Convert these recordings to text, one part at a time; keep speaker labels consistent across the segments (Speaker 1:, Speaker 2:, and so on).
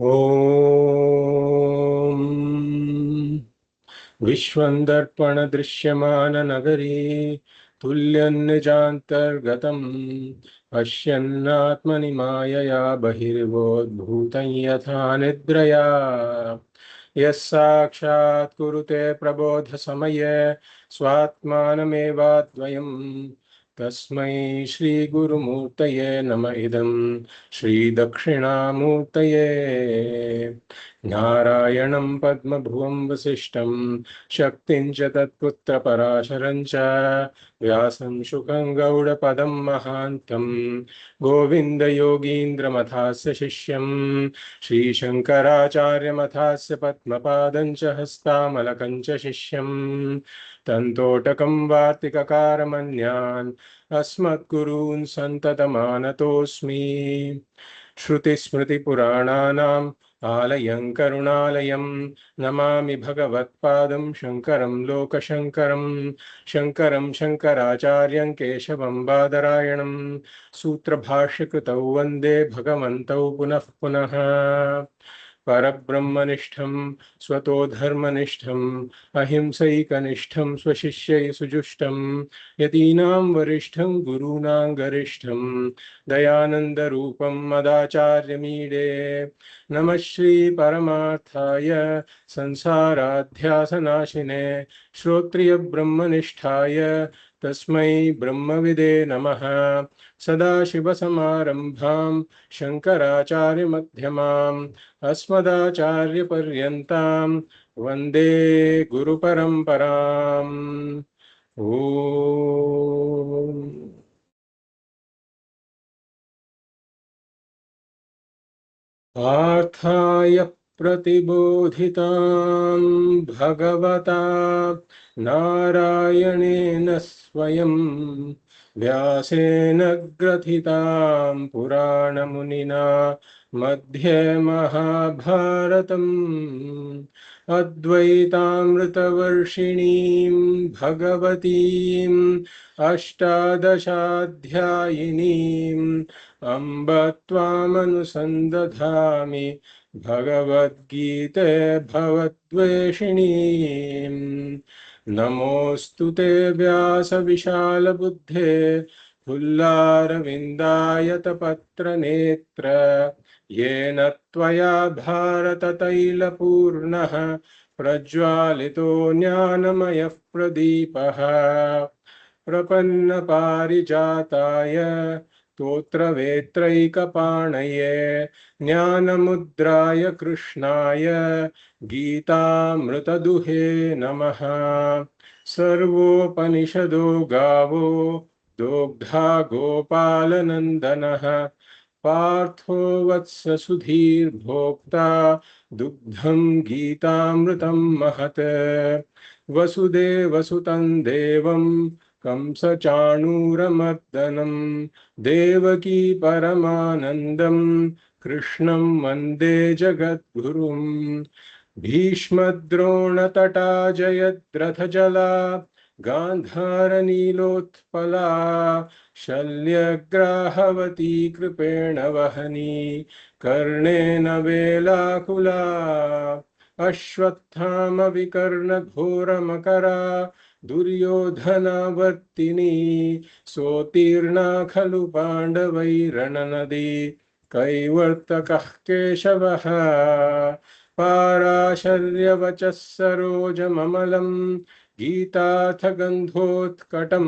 Speaker 1: ॐ विश्वंदर्पण दृश्यमान नगरी तुल्यन्निजान्तर्गतम् पश्यन्नात्मनि मायया बहिर्वोद्भूतं यथा निद्रया यः साक्षात् कुरुते प्रबोधसमये स्वात्मानमेवाद्वयम् तस्मै श्रीगुरुमूर्तये नम इदं श्रीदक्षिणामूर्तये नारायणं पद्मभुवं वसिष्ठं शक्तिं च तत्पुत्रपराशरं च व्यासं शुकं गौडपदं महान्तं गोविन्दयोगीन्द्रमथास्य शिष्यं श्रीशङ्कराचार्यमथास्य पद्मपादं च हस्तामलकं च शिष्यं तन्तोटकं वार्तिककारमन्यान् अस्मद्गुरून् सन्ततमानतोऽस्मि श्रुतिस्मृतिपुराणानाम् आलयं करुणालयं नमामि भगवत्पादं शङ्करं लोकशङ्करं शङ्करं शङ्कराचार्यं केशवं बादरायणं सूत्रभाष्यकृतौ वन्दे भगवन्तौ पुनः पुनः परब्रह्मनिष्ठं स्वतो धर्मनिष्ठं अहिंसैकनिष्ठं स्वशिष्यै सुजुष्टं यतीनां वरिष्ठं गुरूणां गरिष्ठं दयानन्दरूपं मदाचार्यमीडे नमः श्री परमार्थाय संसाराध्यासनाशिने श्रोत्रियब्रह्मनिष्ठाय तस्मै ब्रह्मविदे नमः सदाशिवसमारम्भां शङ्कराचार्यमध्यमाम् अस्मदाचार्यपर्यन्तां वन्दे गुरुपरम्पराम् ॐ पार्थाय प्रतिबोधितां भगवता नारायणेन स्वयं व्यासेन ग्रथितां पुराणमुनिना मध्ये महाभारतम् अद्वैतामृतवर्षिणीं भगवतीम् अष्टादशाध्यायिनीम् अम्ब त्वामनुसन्दधामि भगवद्गीते भवद्वेषिणीम् नमोऽस्तु ते व्यासविशालबुद्धे फुल्लारविन्दायतपत्रनेत्र येन त्वया भारततैलपूर्णः प्रज्वालितो ज्ञानमयः प्रदीपः प्रपन्नपारिजाताय स्तोत्रवेत्रैकपाणये ज्ञानमुद्राय कृष्णाय गीतामृतदुहे नमः सर्वोपनिषदो गावो दोग्धा गोपालनन्दनः पार्थो वत्स सुधीर्भोक्ता दुग्धं गीतामृतं महत् वसुदेवसुतं देवं कंसचाणूरमर्दनं देवकी परमानन्दं कृष्णं वन्दे जगद्गुरुं भीष्मद्रोणतटा जयद्रथजला गान्धारनीलोत्पला शल्यग्राहवती कृपेण वहनी कर्णेन वेलाकुला अश्वत्थामविकर्णघोरमकरा दुर्योधनावर्तिनी सोत्तीर्णा खलु पाण्डवैरणनदी कैवर्तकः केशवः पाराशर्यवचः सरोजममलं गीतार्थगन्धोत्कटं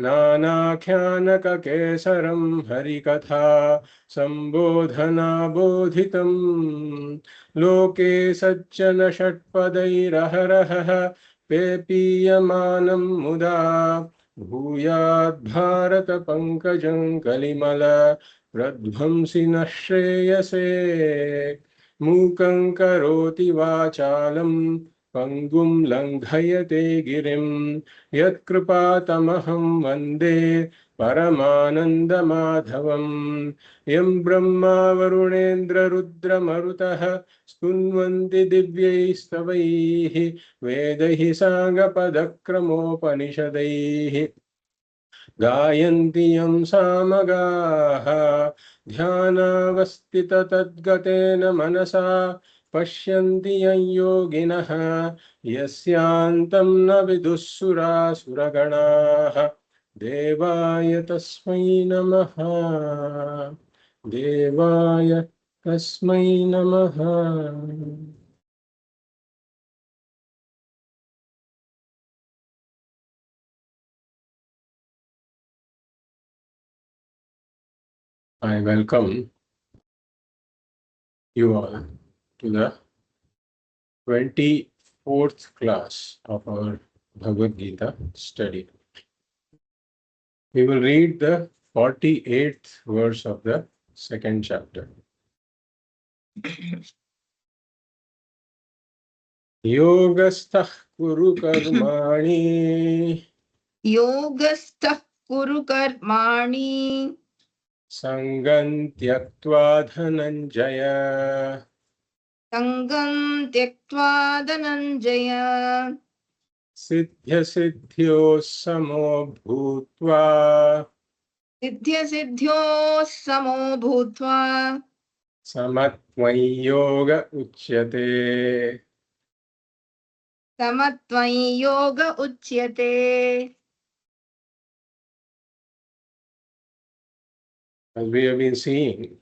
Speaker 1: नानाख्यानककेसरं हरिकथा सम्बोधनाबोधितं लोके सज्जन षट्पदैरहरहः पेपीयमानं मुदा भूयाद् भारत पंकजं कलिमल प्रध्वंसि न श्रेयसे मूकं करोति वाचालं पंगुं लंघयते गिरिं यत्कृपातमहं वन्दे परमानन्दमाधवम् यं ब्रह्मा वरुणेन्द्र रुद्रमरुतः स्तुन्वन्ति दिव्यैस्तवैः वेदैः साङ्गपदक्रमोपनिषदैः गायन्ति यं सामगाः ध्यानावस्थिततद्गतेन मनसा पश्यन्ति यं योगिनः यस्यान्तं न विदुःसुरासुरगणाः देवाय तस्मै नमः देवाय तस्मै नमः I welcome you all to the 24th class of our Bhagavad Gita study. We will read the 48th verse of the second chapter. Yogastha kuru karmani
Speaker 2: योगस्थः कुरु कर्माणि
Speaker 1: sangam tyaktva dhananjaya
Speaker 2: सङ्गं त्यक्त्वा Dhananjay
Speaker 1: siddhya siddhyo samo bhutva
Speaker 2: सिद्ध्यसिद्ध्योः समो भूत्वा
Speaker 1: samatvam yoga uchyate.
Speaker 2: समत्वं योग उच्यते.
Speaker 1: As we have been seeing,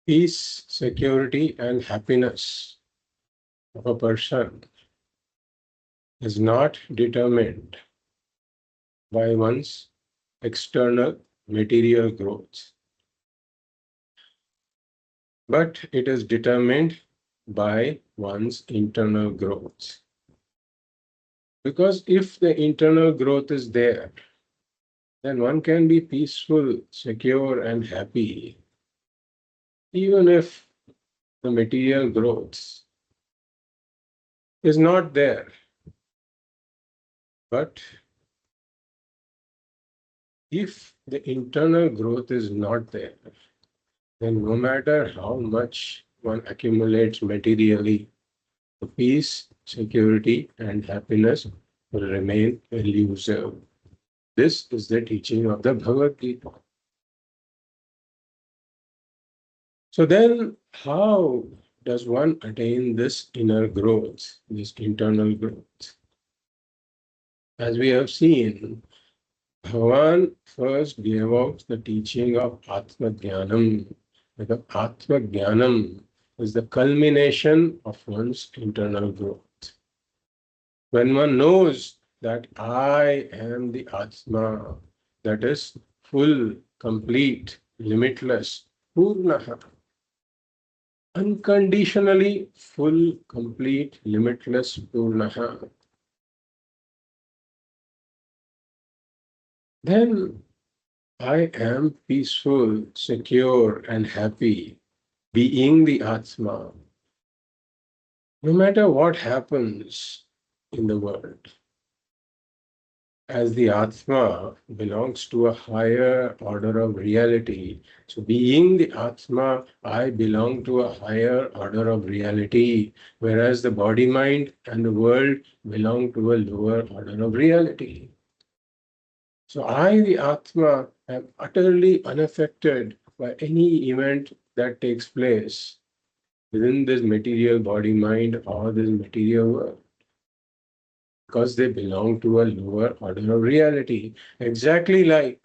Speaker 1: peace, security, and happiness of a person is not determined by one's external material growth, but it is determined by one's internal growth. Because if the internal growth is there, then one can be peaceful, secure, and happy, even if the material growth is not there. But if the internal growth is not there, then no matter how much one accumulates materially, the peace, security, and happiness will remain elusive. This is the teaching of the Bhagavad Gita. So then, how does one attain this inner growth, this internal growth? As we have seen, Bhagavan first gave out the teaching of Atma Dhyanam. Because Atma Dhyanam is the culmination of one's internal growth. When one knows that I am the Atma, that is full, complete, limitless, Purnaha, unconditionally full, complete, limitless, Purnaha, then I am peaceful, secure, and happy, being the Atma, no matter what happens in the world. As the Atma belongs to a higher order of reality, so being the Atma, I belong to a higher order of reality, whereas the body, mind, and the world belong to a lower order of reality. So I, the Atma, am utterly unaffected by any event that takes place within this material body, mind, or this material world, because they belong to a lower order of reality. Exactly like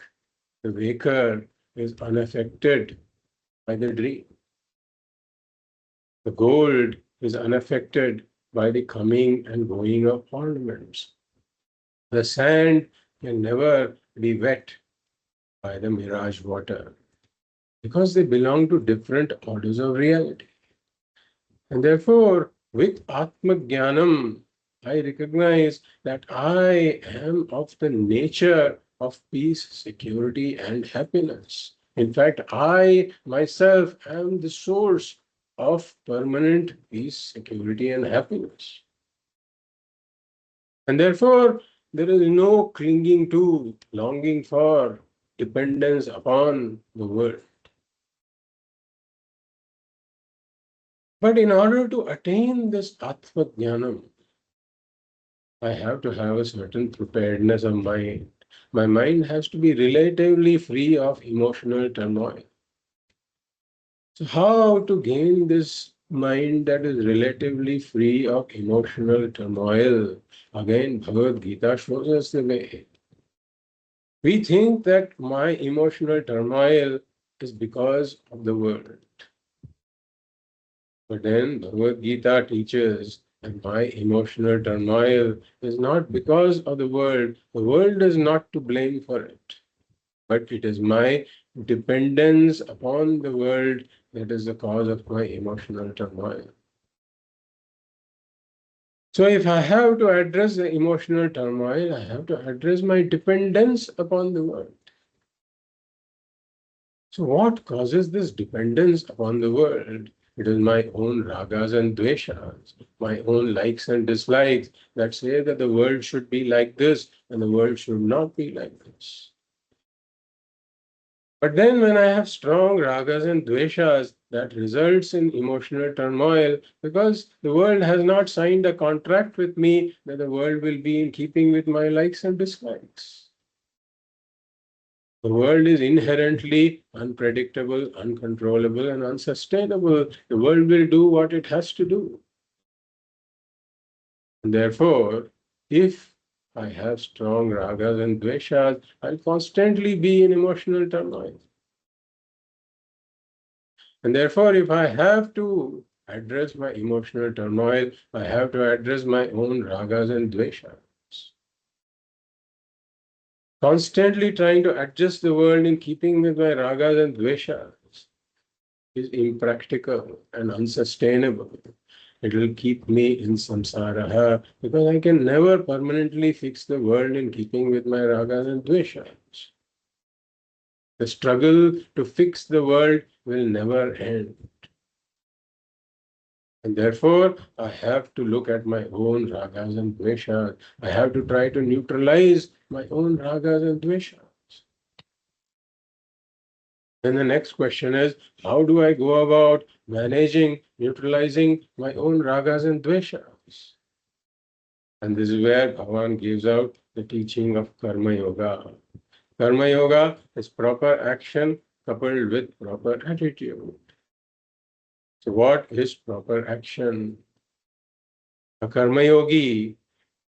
Speaker 1: the waker is unaffected by the dream. The gold is unaffected by the coming and going of ornaments. The sand can never be wet by the mirage water because they belong to different orders of reality. And therefore, with Atma Jnanam, I recognize that I am of the nature of peace, security, and happiness. In fact, I myself am the source of permanent peace, security, and happiness. And therefore, there is no clinging to, longing for, dependence upon the world. But in order to attain this Atma Jnanam, I have to have a certain preparedness of mind. My mind has to be relatively free of emotional turmoil. So, how to gain this mind that is relatively free of emotional turmoil? Again, Bhagavad Gita shows us the way. We think that my emotional turmoil is because of the world. But then Bhagavad Gita teaches that my emotional turmoil is not because of the world. The world is not to blame for it, but it is my dependence upon the world that is the cause of my emotional turmoil. So if I have to address the emotional turmoil, I have to address my dependence upon the world. So what causes this dependence upon the world? It is my own ragas and dveshas, my own likes and dislikes that say that the world should be like this and the world should not be like this. But then when I have strong ragas and dveshas, that results in emotional turmoil because the world has not signed a contract with me that the world will be in keeping with my likes and dislikes. The world is inherently unpredictable, uncontrollable, and unsustainable. The world will do what it has to do. And therefore, if I have strong ragas and dveshas, I'll constantly be in emotional turmoil. And therefore, if I have to address my emotional turmoil, I have to address my own ragas and dveshas. Constantly trying to adjust the world in keeping with my ragas and dveshas is impractical and unsustainable. It will keep me in samsara because I can never permanently fix the world in keeping with my ragas and dveshas. The struggle to fix the world will never end. And therefore, I have to look at my own ragas and dveshas. I have to try to neutralize my own ragas and dveshas. Then the next question is, how do I go about managing, neutralizing my own ragas and dveshas? And this is where Bhagavan gives out the teaching of Karma Yoga. Karma Yoga is proper action coupled with proper attitude. So what is proper action? A Karma Yogi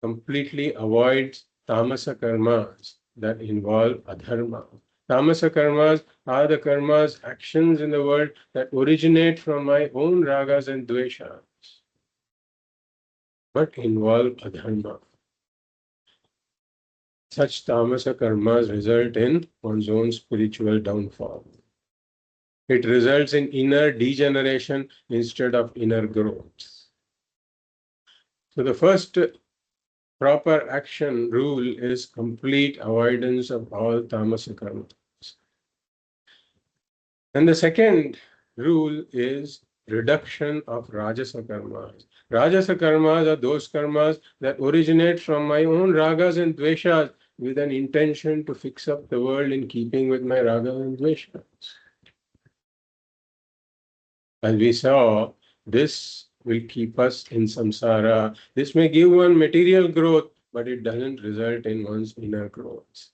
Speaker 1: completely avoids tamasa karmas that involve adharma. Tamasa karmas are the karmas, actions in the world that originate from my own ragas and dveshas, but involve adharma. Such tamasa karmas result in one's own spiritual downfall. It results in inner degeneration instead of inner growth. So the first proper action rule is complete avoidance of all tamasa karmas. And the second rule is reduction of rajasa karmas. Rajasa karmas are those karmas that originate from my own ragas and dveshas with an intention to fix up the world in keeping with my ragas and dveshas. As we saw, this will keep us in samsara. This may give one material growth, but it doesn't result in one's inner growth.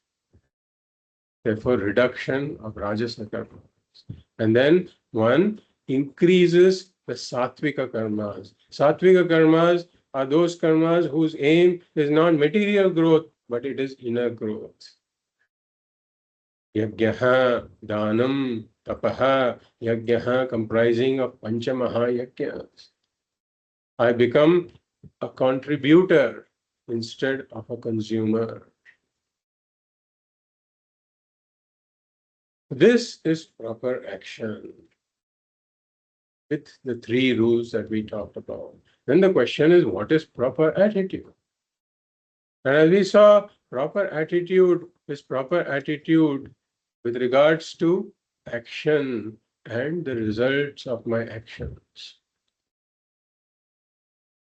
Speaker 1: Therefore, reduction of rajasa karma. And then one increases the sattvika karmas. Sattvika karmas are those karmas whose aim is not material growth, but it is inner growth. Yajnaha, Dhanam, Tapaha, Yajnaha comprising of Pancha Mahayajnas. I become a contributor instead of a consumer. This is proper action with the three rules that we talked about. Then the question is, what is proper attitude? And as we saw, proper attitude is proper attitude with regards to action and the results of my actions.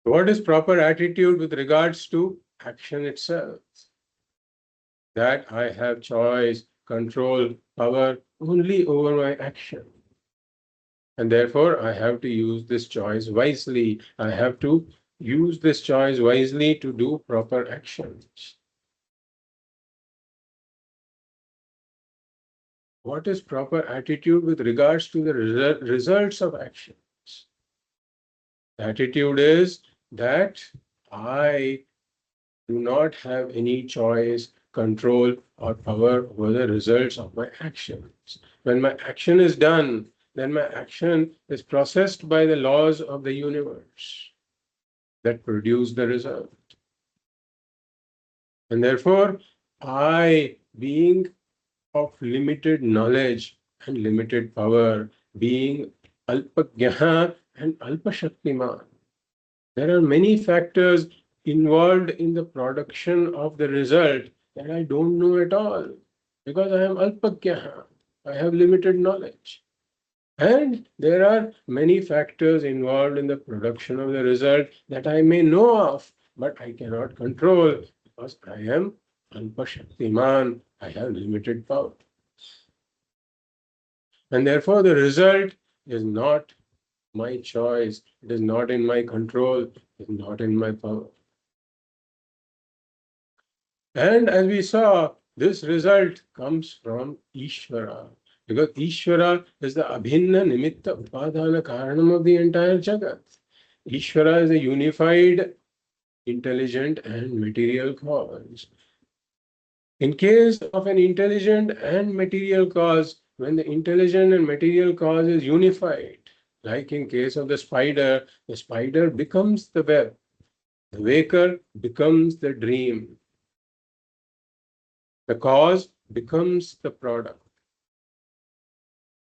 Speaker 1: What is proper attitude with regards to action itself? That I have choice, control, power only over my action. And therefore, I have to use this choice wisely. I have to use this choice wisely to do proper actions. What is proper attitude with regards to the results of actions? The attitude is that I do not have any choice, control, or power over the results of my actions. When my action is done, then my action is processed by the laws of the universe that produce the result. And therefore, I, being of limited knowledge and limited power, being alpagyaha and alpashaktiman, there are many factors involved in the production of the result that I don't know at all because I am alpagyaha. I have limited knowledge. And there are many factors involved in the production of the result that I may know of, but I cannot control because I am alpashaktiman. I have limited power. And therefore, the result is not my choice. It is not in my control. It is not in my power. And as we saw, this result comes from Ishvara. Because Ishvara is the Abhinna Nimitta Upadana Karanam of the entire Jagat. Ishvara is a unified, intelligent, and material cause. In case of an intelligent and material cause, when the intelligent and material cause is unified, like in case of the spider becomes the web, the waker becomes the dream, the cause becomes the product.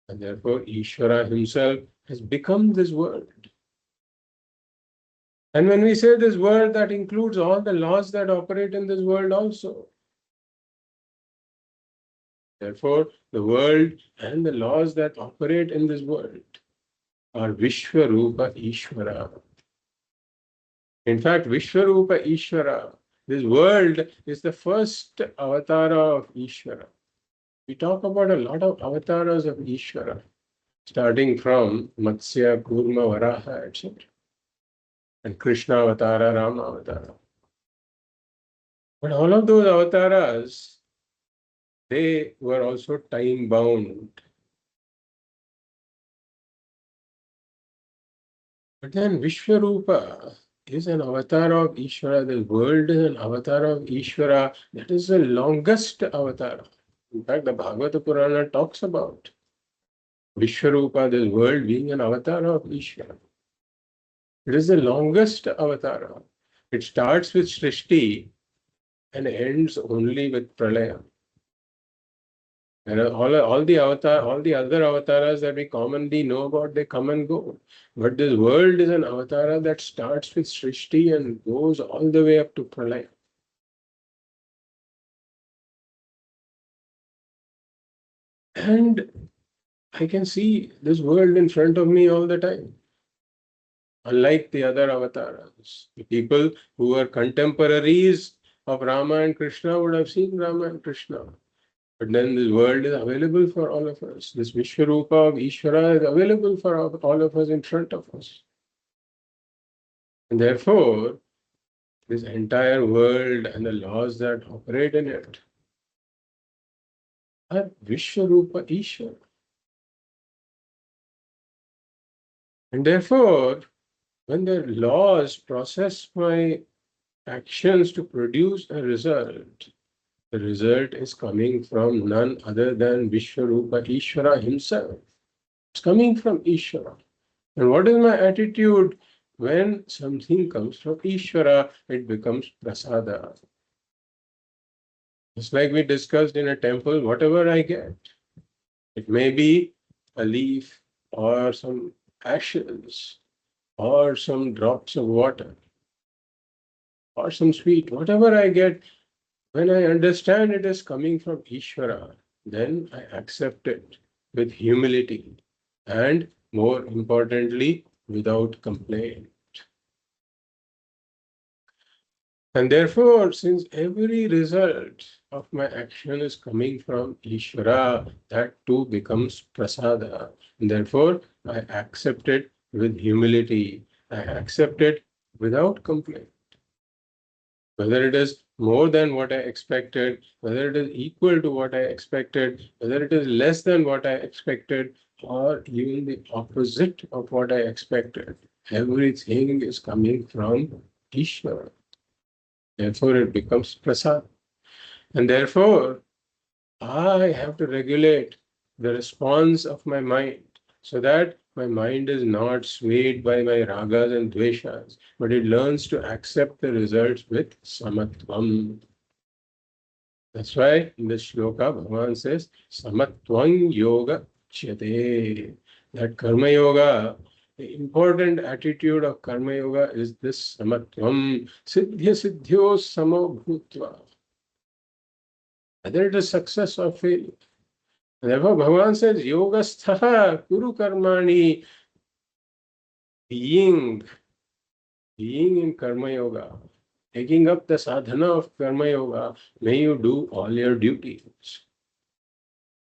Speaker 1: And therefore, Ishvara himself has become this world. And when we say this world, that includes all the laws that operate in this world also. Therefore, the world and the laws that operate in this world are Vishwarupa Ishvara. In fact, Vishwarupa Ishvara, this world is the first avatara of Ishvara. We talk about a lot of avatars of Ishvara, starting from Matsya, Kurma, Varaha, etc. And Krishna Avatara, Rama Avatara. But all of those avatars, they were also time bound. But then Vishwarupa is an avatar of Ishvara. The world is an avatar of Ishvara. That is the longest avatar. In fact, the Bhagavata Purana talks about Vishwarupa, this world, being an avatar of Ishvara. It is the longest avatar. It starts with Srishti and ends only with Pralaya. And all the other avatars that we commonly know about, they come and go. But this world is an avatar that starts with Srishti and goes all the way up to Pralaya. And I can see this world in front of me all the time. Unlike the other avatars, the people who were contemporaries of Rama and Krishna would have seen Rama and Krishna. But then this world is available for all of us. This Vishwarupa of Ishvara is available for all of us in front of us. And therefore, this entire world and the laws that operate in it are Vishwarupa Ishvara. And therefore, when the laws process my actions to produce a result, the result is coming from none other than Vishwarupa Ishvara himself. It's coming from Ishvara. And what is my attitude when something comes from Ishvara? It becomes prasada. Just like we discussed in a temple, whatever I get, it may be a leaf or some ashes or some drops of water or some sweet, whatever I get, when I understand it is coming from Ishvara, then I accept it with humility and, more importantly, without complaint. And therefore, since every result of my action is coming from Ishvara, that too becomes prasada. And therefore, I accept it with humility. I accept it without complaint. Whether it is more than what I expected, whether it is equal to what I expected, whether it is less than what I expected, or even the opposite of what I expected, everything is coming from Ishvara. Therefore, it becomes prasad. And therefore, I have to regulate the response of my mind so that my mind is not swayed by my ragas and dveshas, but it learns to accept the results with samatvam. That's why in the shloka, Bhagavan says, samatvam yoga chyate. That karma yoga, the important attitude of karma yoga is this samatvam, siddhya siddhyo samo bhutva. Whether it is success or failure. Therefore, Bhagavan says, Yogastha Kuru Karmani, being in Karma Yoga, taking up the sadhana of Karma Yoga, may you do all your duties.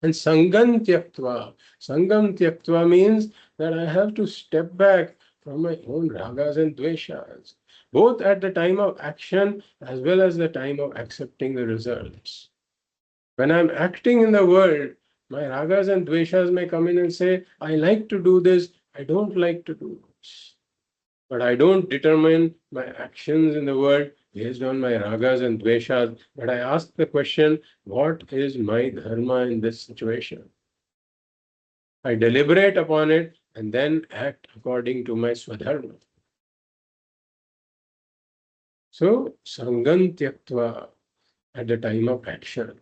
Speaker 1: And Sangam Tyaktva means that I have to step back from my own ragas and dveshas, both at the time of action as well as the time of accepting the results. When I'm acting in the world, my ragas and dveshas may come in and say, I like to do this, I don't like to do this. But I don't determine my actions in the world based on my ragas and dveshas, but I ask the question, what is my dharma in this situation? I deliberate upon it and then act according to my swadharma. So, sangam tyaktva at the time of action.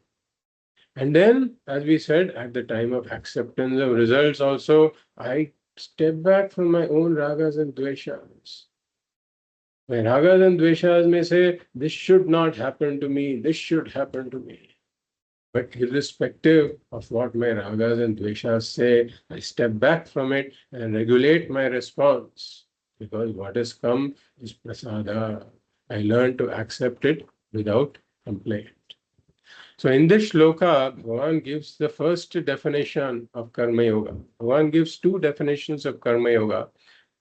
Speaker 1: And then, as we said, at the time of acceptance of results also, I step back from my own ragas and dveshas. My ragas and dveshas may say, this should not happen to me, this should happen to me. But irrespective of what my ragas and dveshas say, I step back from it and regulate my response. Because what has come is prasada. I learn to accept it without complaint. So in this shloka, Bhagavan gives the first definition of Karma Yoga. Bhagavan gives two definitions of Karma Yoga.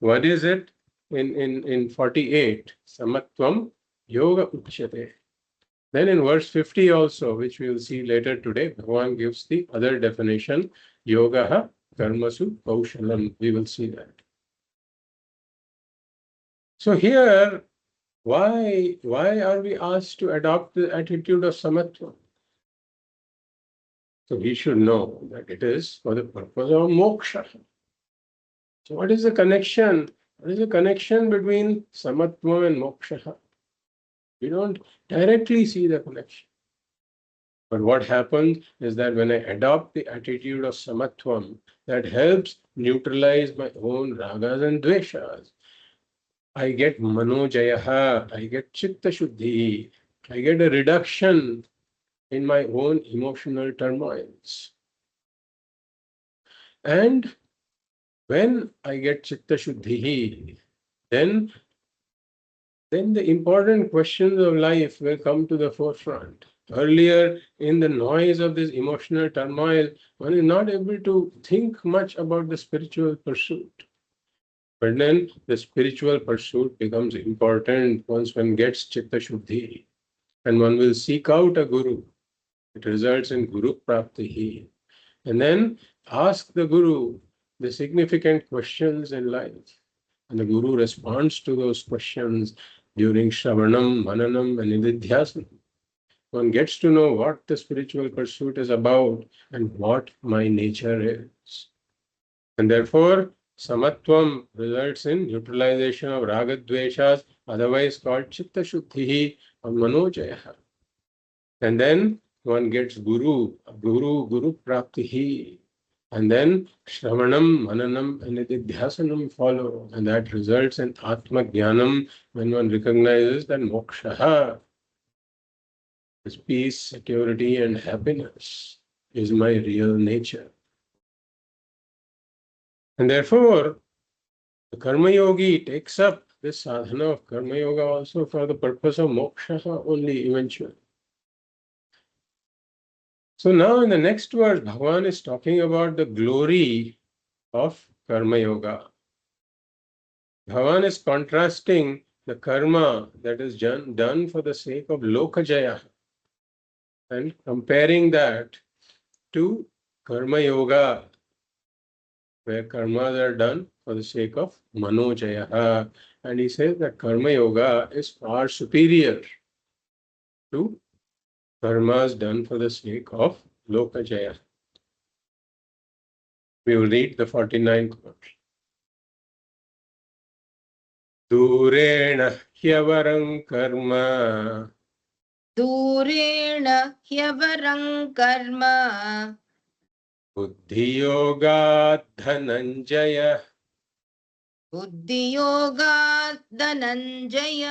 Speaker 1: One is it in 48, Samatvam Yoga Uchyate. Then in verse 50 also, which we will see later today, Bhagavan gives the other definition, Yogaha Karmasu Kaushalam. We will see that. So here, why are we asked to adopt the attitude of Samatvam? So we should know that it is for the purpose of moksha. So what is the connection? What is the connection between samatvam and moksha? We don't directly see the connection. But what happens is that when I adopt the attitude of samatvam, that helps neutralize my own ragas and dveshas. I get manojayaha, I get chitta shuddhi, I get a reduction in my own emotional turmoils. And when I get chitta shuddhi, then the important questions of life will come to the forefront. Earlier, in the noise of this emotional turmoil, one is not able to think much about the spiritual pursuit. But then the spiritual pursuit becomes important once one gets chitta shuddhi, and one will seek out a guru. It results in guru prapti. And then ask the guru the significant questions in life. And the guru responds to those questions during Shravanam, Mananam, and Nididhyasanam. One gets to know what the spiritual pursuit is about and what my nature is. And therefore, Samatvam results in neutralization of Ragadveshas, otherwise called Chitta Shuddhi or Manojaya. And then one gets Guru Praptihi. And then Shravanam, Mananam, and Nididhyasanam follow. And that results in Atma Jnanam when one recognizes that Moksha is peace, security, and happiness is my real nature. And therefore, the Karma Yogi takes up this sadhana of Karma Yoga also for the purpose of moksha only eventually. So now in the next verse, Bhagavan is talking about the glory of Karma Yoga. Bhagavan is contrasting the karma that is done for the sake of lokajaya, and comparing that to Karma Yoga, where karmas are done for the sake of manojaya. And he says that Karma Yoga is far superior to karmas done for the sake of lokajaya. We will read the 49th verse. Durena hyavarang karma
Speaker 2: दूरेण ह्यवरं कर्म
Speaker 1: buddhiyogat dhananjaya
Speaker 2: बुद्धियोगात् Dhananjay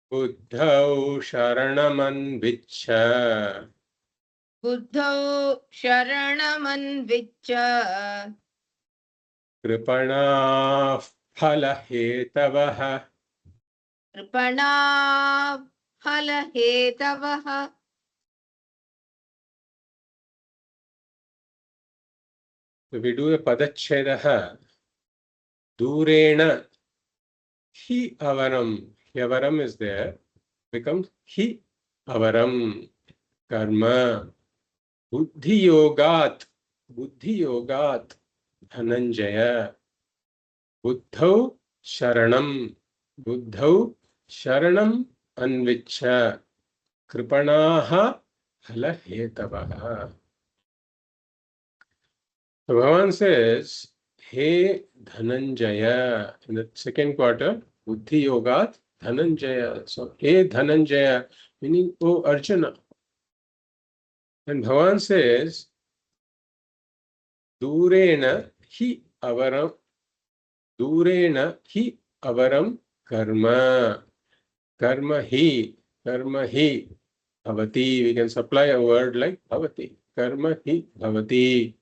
Speaker 1: buddhau शरणमन vichcha
Speaker 2: बुद्धौ शरणमन्विच्छ
Speaker 1: कृपणाः फलहेतवः
Speaker 2: कृपणा फलहेतवः.
Speaker 1: So we do a padachhedaha. Durena hi avaram. Yavaram is there. Becomes hi avaram. Karma. Buddhi yogat. Buddhi yogat. Dhananjaya. Buddhau sharanam. Buddhau sharanam anvichcha. Kripanaha phalahetavaha. So Bhagavan says, Hey Dhananjaya, in the second quarter, Buddhi Yogat Dhananjaya. So, Hey Dhananjaya, meaning, oh Arjuna. And Bhagavan says, Durena hi avaram, Durena hi avaram karma. Karma hi, bhavati. We can supply a word like bhavati. Karma hi bhavati.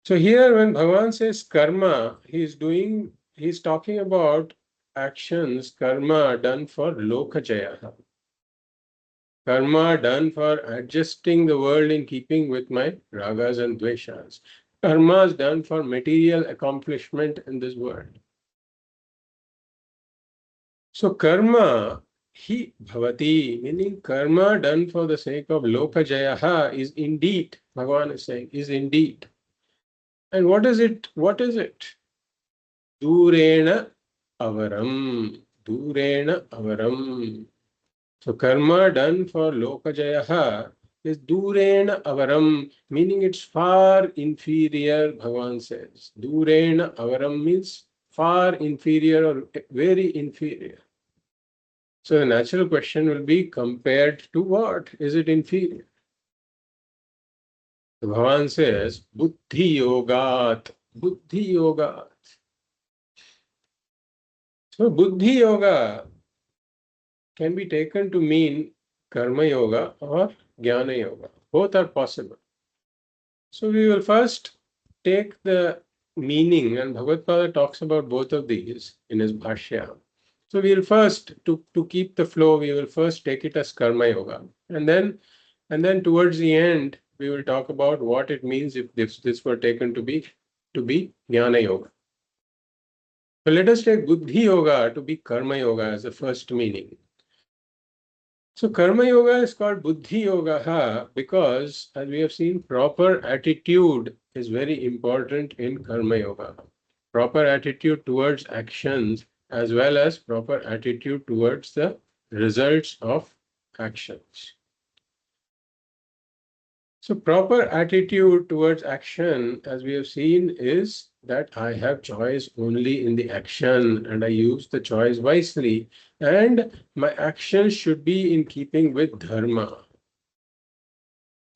Speaker 1: So here when Bhagavan says karma, he's talking about actions, karma done for lokajaya. Karma done for adjusting the world in keeping with my ragas and dveshas. Karma is done for material accomplishment in this world. So karma hi bhavati, meaning karma done for the sake of lokajaya is indeed, Bhagavan is saying, is indeed. And what is it? What is it? Durena avaram. Durena avaram. So karma done for lokajayaha is durena avaram, meaning it's far inferior, Bhagavan says. Durena avaram means far inferior or very inferior. So the natural question will be compared to what? Is it inferior? So Bhagavan says, Buddhi yogat. Buddhi yogat. So Buddhi Yoga can be taken to mean Karma Yoga or Jnana Yoga. Both are possible. So we will first take the meaning, and Bhagavad talks about both of these in his Bhashya. So we will first, to keep the flow, we will first take it as Karma Yoga. And then towards the end, we will talk about what it means if this were taken to be Jnana Yoga. So let us take Buddhi Yoga to be Karma Yoga as the first meaning. So Karma Yoga is called Buddhi Yoga because, as we have seen, proper attitude is very important in Karma Yoga. Proper attitude towards actions as well as proper attitude towards the results of actions. So proper attitude towards action, as we have seen, is that I have choice only in the action and I use the choice wisely, and my actions should be in keeping with dharma.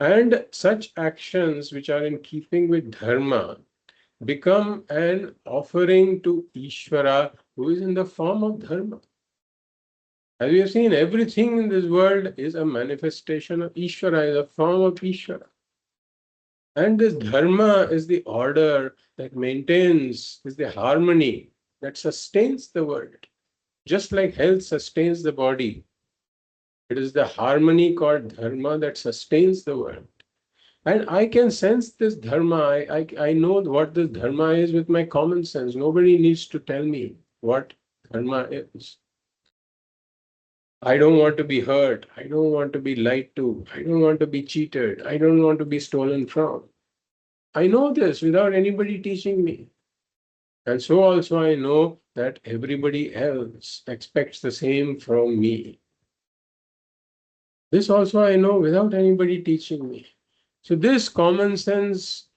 Speaker 1: And such actions which are in keeping with dharma become an offering to Ishvara, who is in the form of dharma. As we have seen, everything in this world is a manifestation of Ishvara, is a form of Ishvara. And this dharma is the order that maintains, is the harmony that sustains the world. Just like health sustains the body, it is the harmony called dharma that sustains the world. And I can sense this dharma. I know what this dharma is with my common sense. Nobody needs to tell me what karma is. I don't want to be hurt. I don't want to be lied to. I don't want to be cheated. I don't want to be stolen from. I know this without anybody teaching me. And so also I know that everybody else expects the same from me. This also I know without anybody teaching me. So this common sense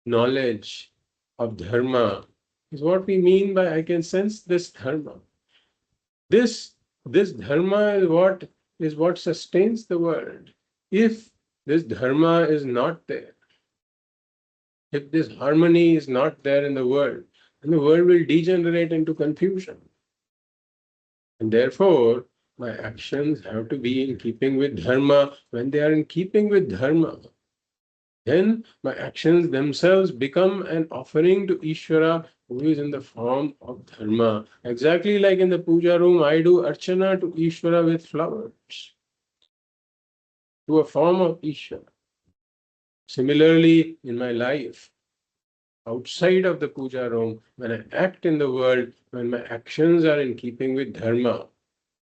Speaker 1: knowledge of dharma is what we mean by I can sense this dharma. This dharma is what sustains the world. If this dharma is not there, if this harmony is not there in the world, then the world will degenerate into confusion. And therefore, my actions have to be in keeping with dharma. When they are in keeping with dharma, then my actions themselves become an offering to Ishvara, who is in the form of dharma. Exactly like in the puja room, I do archana to Ishvara with flowers, to a form of Ishvara. Similarly, in my life, outside of the puja room, when I act in the world, when my actions are in keeping with dharma,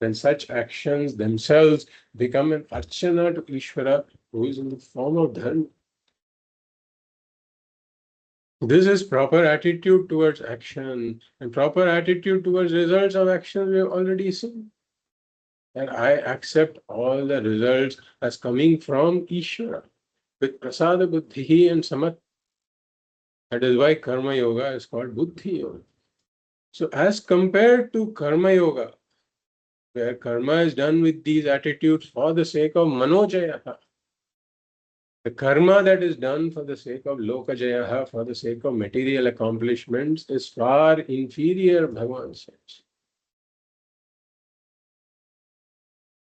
Speaker 1: then such actions themselves become an archana to Ishvara, who is in the form of dharma. This is proper attitude towards action, and proper attitude towards results of action we have already seen. And I accept all the results as coming from Ishvara with prasada buddhi and samat. That is why Karma Yoga is called Buddhi Yoga. So as compared to Karma Yoga, where karma is done with these attitudes for the sake of manojaya, the karma that is done for the sake of lokajaya, for the sake of material accomplishments, is far inferior, Bhagavan says.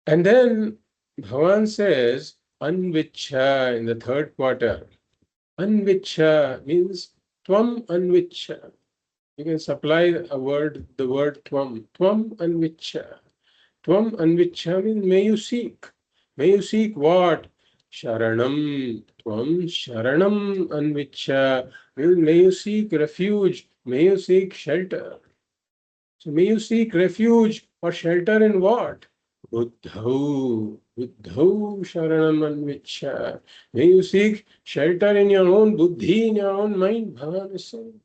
Speaker 1: And then Bhagavan says, anvichha in the third quarter. Anvichha means tvam anvichha. You can supply the word tvam. Tvam anvichha. Tvam anvichha means may you seek. May you seek what? Sharanam. Tvam sharanam anvichha means may you seek refuge. May you seek shelter. So may you seek refuge or shelter in what? Buddhau. Buddhau sharanam anvichha. May you seek shelter in your own buddhi, in your own mind. Bhagavan is saying.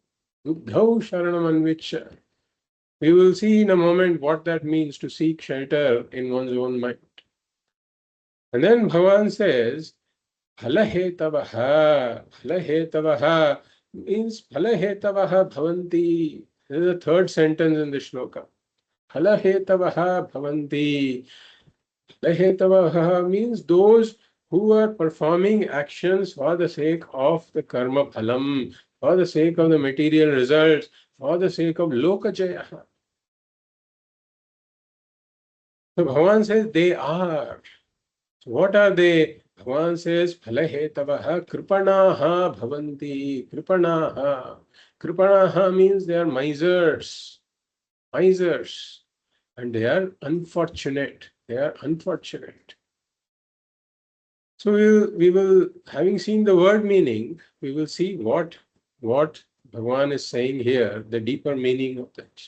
Speaker 1: Buddhau sharanam anvichha. We will see in a moment what that means to seek shelter in one's own mind. And then Bhagavan says, Phalahetavaha. Phalahetavaha means Phalahetavaha bhavanti. This is the third sentence in the shloka. Phalahetavaha bhavanti. Phalahetavaha means those who are performing actions for the sake of the karma phalam, for the sake of the material results, for the sake of lokajaya. So Bhagavan says they are. So what are they? Bhagavan says, Phalahetavaha kripanaha bhavanti. Kripanaha. Kripanaha means they are misers. Misers. And they are unfortunate. They are unfortunate. So we will, having seen the word meaning, we will see what Bhagavan is saying here, the deeper meaning of that.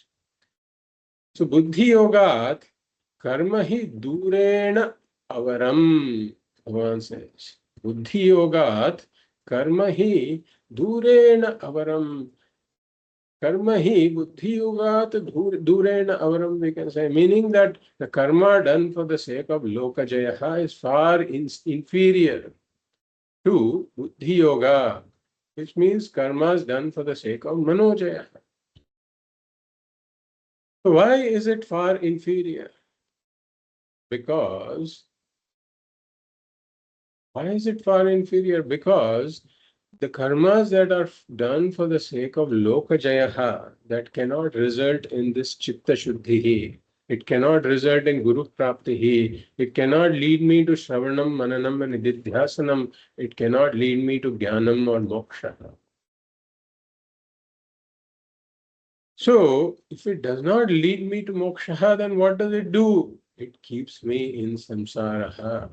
Speaker 1: So Buddhi Yogat karma hi durena avaram, Bhagavan says. Buddhi Yogat karma hi durena avaram. Karma hi buddhi yogat durena avaram, we can say, meaning that the karma done for the sake of lokajaya is far inferior to buddhi yoga, which means karma is done for the sake of manojaya. So why is it far inferior? Because why is it far inferior? Because the karmas that are done for the sake of lokajaya, that cannot result in this chitta shuddhi. It cannot result in guru prapti. It cannot lead me to shravanam, mananam and nididhyasanam. It cannot lead me to jnanam or moksha. So, if it does not lead me to moksha, then what does it do? It keeps me in samsara.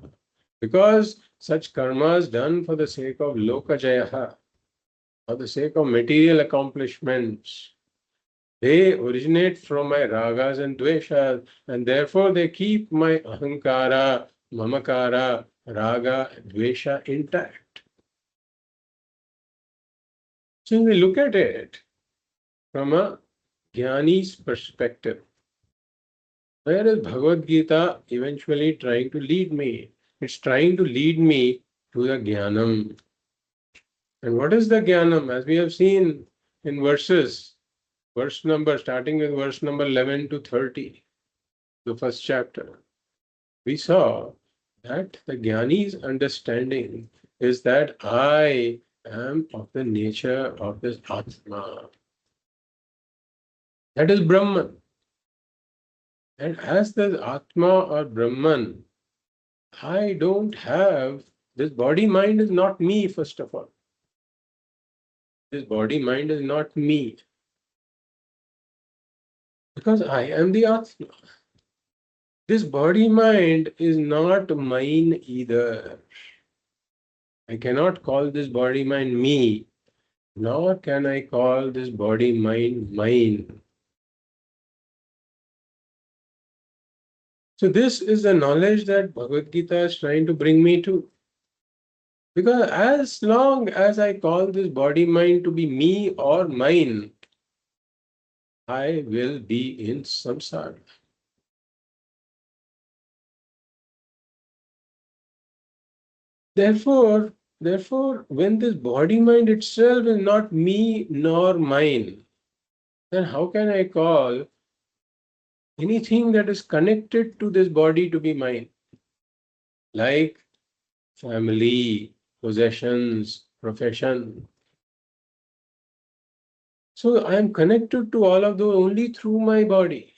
Speaker 1: Because such karmas done for the sake of lokajaya, for the sake of material accomplishments, They originate from my ragas and dveshas, and therefore they keep my ahankara, mamakara, raga, dvesha intact. So we look at it from a jnani's perspective. Where is Bhagavad Gita eventually trying to lead me? It's trying to lead me to the Jnanam. And what is the Jnanam? As we have seen in verses, starting with verse number 11 to 30, the first chapter, we saw that the Jnani's understanding is that I am of the nature of this Atma. That is Brahman. And as the Atma or Brahman, I don't have this body mind is not me, first of all. This body mind is not me because I am the Atma. This body mind is not mine either. I cannot call this body mind me, nor can I call this body mind mine. So, this is the knowledge that Bhagavad Gita is trying to bring me to. Because as long as I call this body mind to be me or mine, I will be in samsara. Therefore, when this body mind itself is not me nor mine, then how can I call anything that is connected to this body to be mine? Like family, possessions, profession. So I am connected to all of those only through my body.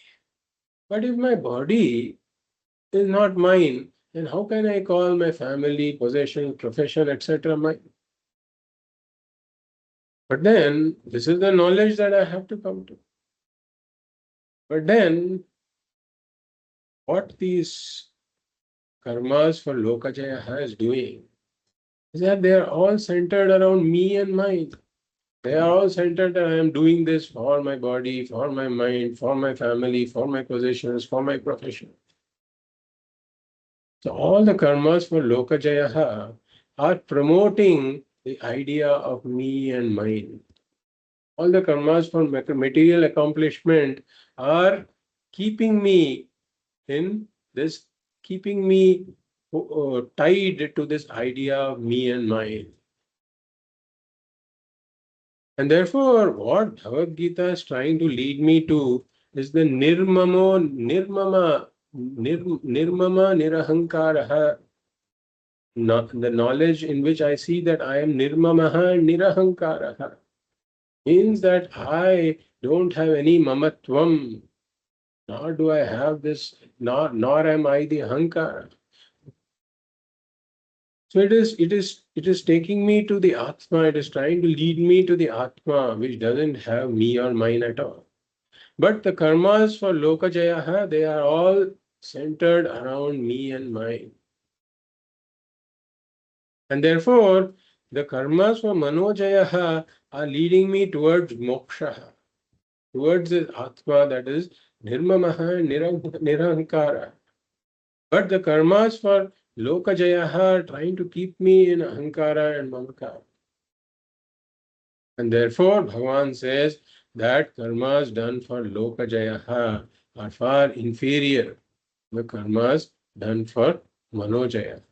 Speaker 1: But if my body is not mine, then how can I call my family, possession, profession, etc. mine? But then, this is the knowledge that I have to come to. But then, what these karmas for Lokajaya is doing is that they are all centered around me and mine. They are all centered that I am doing this for my body, for my mind, for my family, for my possessions, for my profession. So all the karmas for Lokajaya are promoting the idea of me and mine. All the karmas for material accomplishment are keeping me in this, keeping me tied to this idea of me and mine. And therefore, what Bhagavad Gita is trying to lead me to is the nirmama nirahankaraha, the knowledge in which I see that I am nirmamaha nirahankaraha, means that I don't have any mamatvam, nor do I have this, nor am I the ahankara. So it is taking me to the Atma, it is trying to lead me to the Atma, which doesn't have me or mine at all. But the karmas for Lokajaya, they are all centered around me and mine. And therefore, the karmas for Manojaya are leading me towards Moksha, towards the Atma, that is Nirmamaha Nirahankara. But the karmas for Lokajaya are trying to keep me in Ahankara and Mamakara. And therefore, Bhagavan says that karmas done for Lokajaya are far inferior to the karmas done for Manojaya.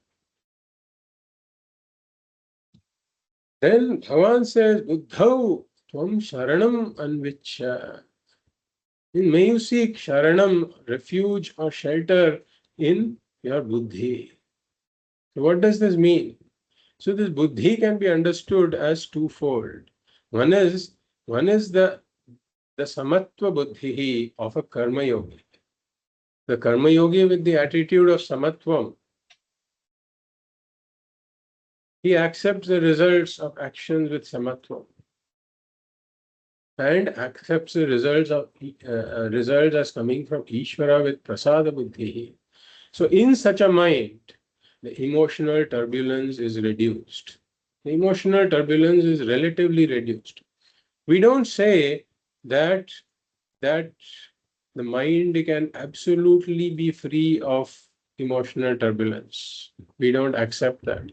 Speaker 1: Then Bhagavan says, Buddhau Tvam Sharanam Anvichya. May you seek Sharanam, refuge or shelter in your Buddhi. So what does this mean? So this Buddhi can be understood as twofold. One is the Samatva Buddhi of a Karma Yogi. The Karma Yogi with the attitude of Samatvam, he accepts the results of actions with Samatvam and accepts the results as coming from Ishvara with Prasada Buddhi. So in such a mind, the emotional turbulence is reduced. The emotional turbulence is relatively reduced. We don't say that that the mind can absolutely be free of emotional turbulence. We don't accept that.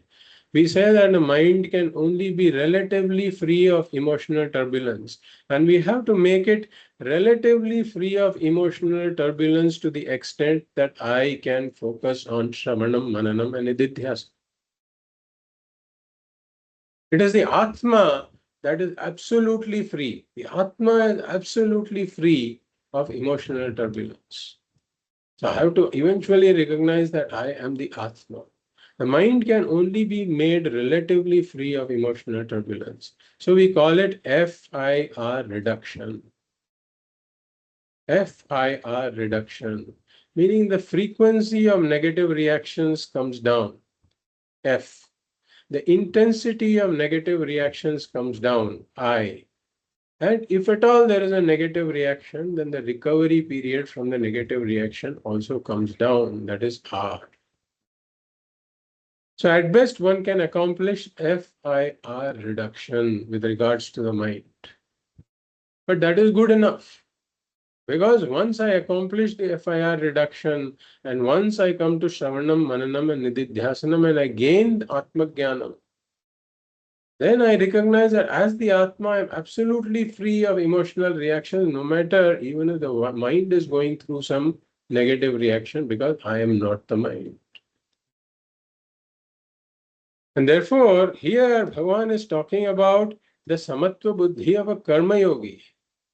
Speaker 1: We say that the mind can only be relatively free of emotional turbulence, and we have to make it relatively free of emotional turbulence to the extent that I can focus on Shravanam, Mananam, and Nididhyasana. It is the Atma that is absolutely free. The Atma is absolutely free of emotional turbulence. So I have to eventually recognize that I am the Atma. The mind can only be made relatively free of emotional turbulence. So we call it FIR reduction. FIR reduction, meaning the frequency of negative reactions comes down. F. The intensity of negative reactions comes down. I. And if at all there is a negative reaction, then the recovery period from the negative reaction also comes down. That is R. So at best, one can accomplish FIR reduction with regards to the mind. But that is good enough. Because once I accomplish the FIR reduction, and once I come to Shravanam, Mananam, and Nididhyasanam, and I gain Atma Jnanam, then I recognize that as the Atma, I am absolutely free of emotional reactions, no matter even if the mind is going through some negative reaction, because I am not the mind. And therefore, here Bhagavan is talking about the Samatva Buddhi of a Karma Yogi,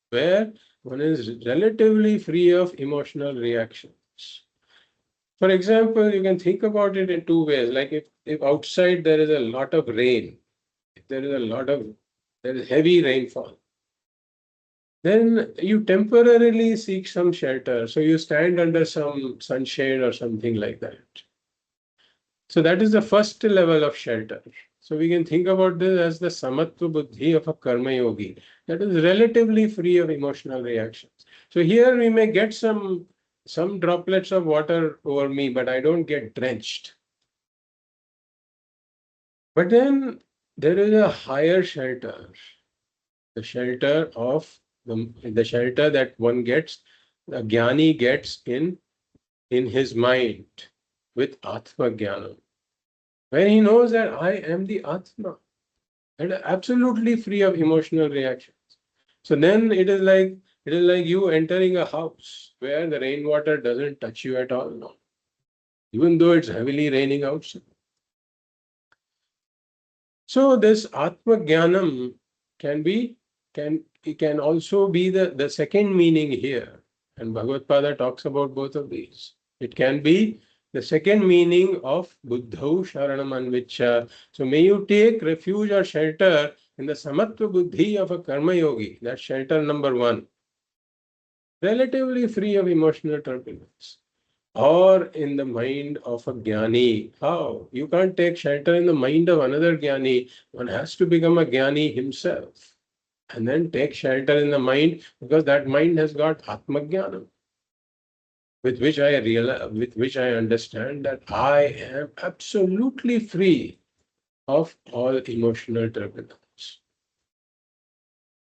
Speaker 1: where one is relatively free of emotional reactions. For example, you can think about it in two ways. Like if outside there is a lot of rain, if there is heavy rainfall, then you temporarily seek some shelter. So you stand under some sunshade or something like that. So that is the first level of shelter. So we can think about this as the samatva buddhi of a karma yogi that is relatively free of emotional reactions. So here we may get some droplets of water over me, but I don't get drenched. But then there is a higher shelter, the shelter of the shelter that one gets, the jnani gets in his mind with Atma Jnana, where he knows that I am the Atma and absolutely free of emotional reactions. So then it is like you entering a house where the rainwater doesn't touch you at all now, even though it's heavily raining outside. So this Atma Jnanam can be can it can also be the second meaning here. And Bhagavad Pada talks about both of these. It can be the second meaning of Buddhau Sharanam Anvicha. So may you take refuge or shelter in the Samatva Buddhi of a Karma Yogi. That's shelter number one. Relatively free of emotional turbulence. Or in the mind of a jnani. How? You can't take shelter in the mind of another jnani. One has to become a jnani himself and then take shelter in the mind, because that mind has got Atma Jnana, with which I understand that I am absolutely free of all emotional turbulence.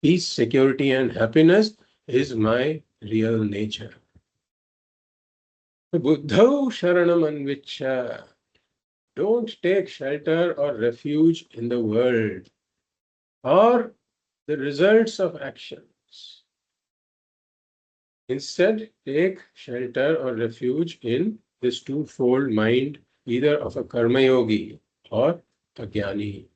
Speaker 1: Peace, security, and happiness is my real nature. Buddhau Sharanam Anvicha. Don't take shelter or refuge in the world or the results of actions. Instead, take shelter or refuge in this twofold mind, either of a karma yogi or a jnani.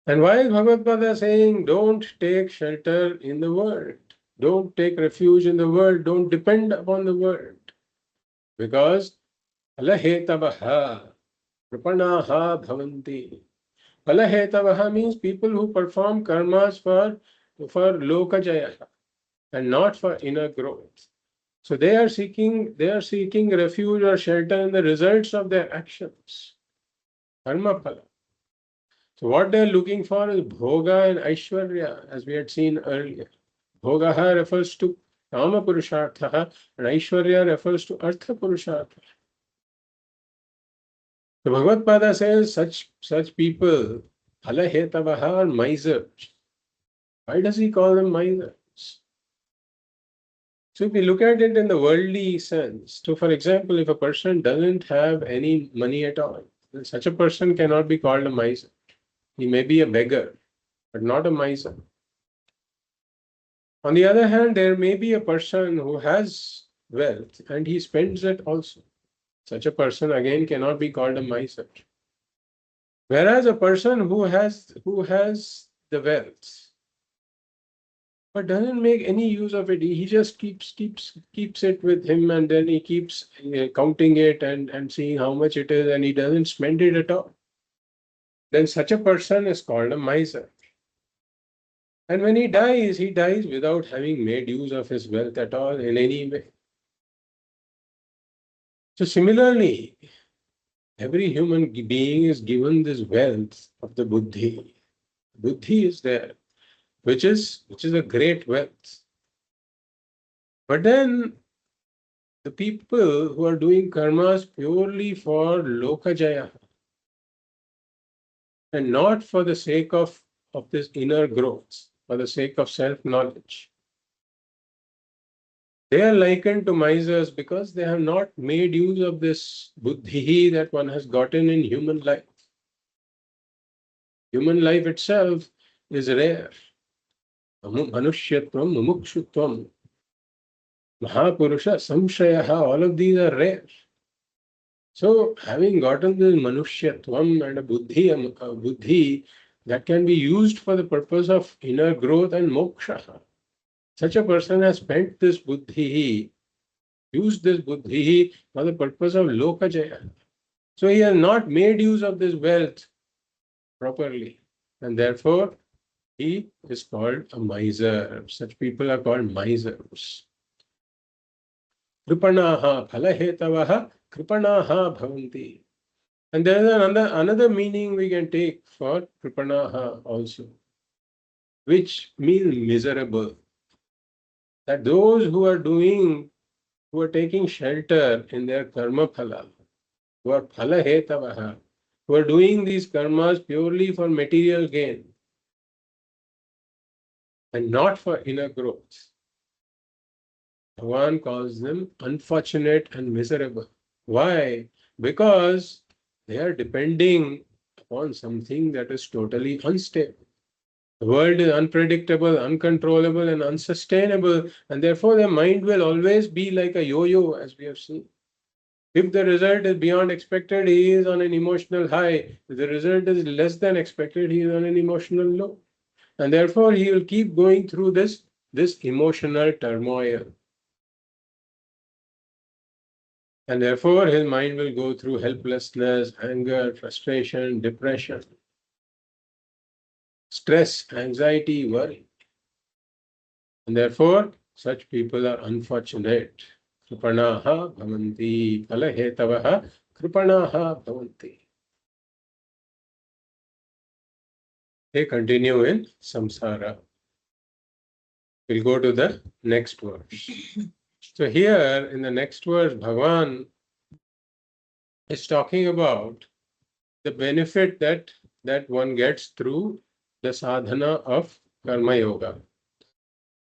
Speaker 1: And why is Bhagavad Gita saying don't take shelter in the world? Don't take refuge in the world. Don't depend upon the world. Because alahetavaha prapanaha bhavanti. Palahetavaha means people who perform karmas for lokajaya and not for inner growth. So they are seeking refuge or shelter in the results of their actions. Karma phala. So what they are looking for is bhoga and aishwarya, as we had seen earlier. Bhogaha refers to kama purushartha and aishwarya refers to artha purushartha. The Bhagavad Pada says such people, palahetavaha, are misers. Why does he call them misers? So if we look at it in the worldly sense, so for example, if a person doesn't have any money at all, then such a person cannot be called a miser. He may be a beggar, but not a miser. On the other hand, there may be a person who has wealth and he spends it also. Such a person again cannot be called a miser. Whereas a person who has the wealth but doesn't make any use of it, he just keeps it with him, and then he keeps counting it and seeing how much it is, and he doesn't spend it at all. Then such a person is called a miser. And when he dies without having made use of his wealth at all in any way. So similarly, every human being is given this wealth of the buddhi. Buddhi is there, which is a great wealth. But then the people who are doing karmas purely for lokajaya and not for the sake of this inner growth, for the sake of self-knowledge, they are likened to misers because they have not made use of this buddhi that one has gotten in human life. Human life itself is rare. Manushyatvam, mumukshutvam, Mahapurusha, Samshayaha, all of these are rare. So, having gotten this Manushyatvam and a buddhi that can be used for the purpose of inner growth and moksha, such a person has spent this buddhi, used this buddhi for the purpose of lokajaya. So, he has not made use of this wealth properly, and therefore he is called a miser. Such people are called misers. Kripanaha phalahetavaha kripanaha bhavanti. And there is another meaning we can take for kripanaha also, which means miserable. That those who are taking shelter in their karma phala, who are phalahetavaha, who are doing these karmas purely for material gain and not for inner growth. Bhagavan calls them unfortunate and miserable. Why? Because they are depending upon something that is totally unstable. The world is unpredictable, uncontrollable, and unsustainable, and therefore their mind will always be like a yo-yo, as we have seen. If the result is beyond expected, he is on an emotional high. If the result is less than expected, he is on an emotional low. And therefore, he will keep going through this emotional turmoil. And therefore, his mind will go through helplessness, anger, frustration, depression, stress, anxiety, worry. And therefore, such people are unfortunate. Kripanaha bhavanti, phalahetavaha kripanaha bhavanti. They continue in samsara. We'll go to the next verse. So here in the next verse, Bhagavan is talking about the benefit that one gets through the sadhana of Karma Yoga.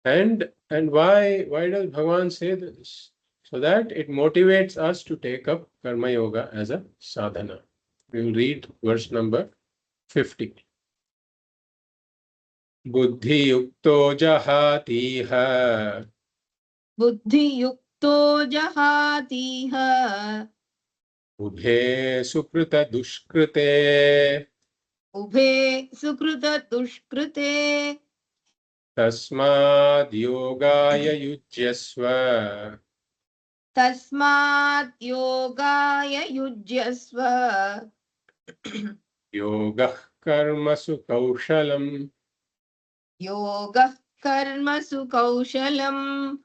Speaker 1: And why does Bhagavan say this? So that it motivates us to take up Karma Yoga as a sadhana. We will read verse number 50. Buddhi yukto jahatiha
Speaker 2: बुद्धियुक्तो जहातीह
Speaker 1: ubhe sukrita dushkrite
Speaker 2: उभे सुकृतदुष्कृते
Speaker 1: tasmad yogaya yujyasva
Speaker 2: तस्मात् योगाय युज्यस्व
Speaker 1: yogah karmasu kaushalam.
Speaker 2: योगः कर्मसु कौशलम्.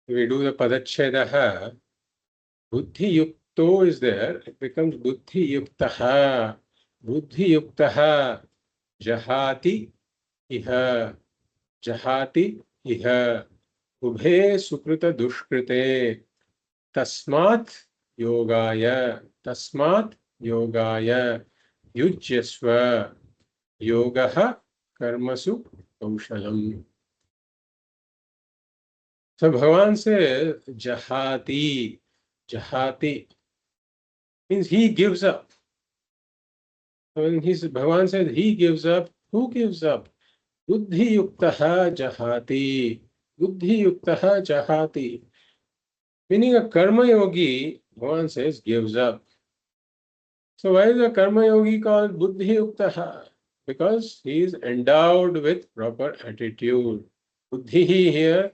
Speaker 1: We do the padachhedaha. Buddhi yukto is there. It becomes buddhi yuktaha. Buddhi yuktaha. Jahati iha. Jahati iha. Ubhe sukrita dushkrite. Tasmat yogaya. Tasmat yogaya. Yujyasva. Yogaha karmasu kaushalam. So Bhagavan says, Jahati. Jahati means he gives up. When Bhagavan says he gives up, who gives up? Buddhi yuktaha jahati. Buddhi yuktaha jahati. Meaning a karma yogi, Bhagavan says, gives up. So why is a karma yogi called buddhi yuktaha? Because he is endowed with proper attitude. Buddhi here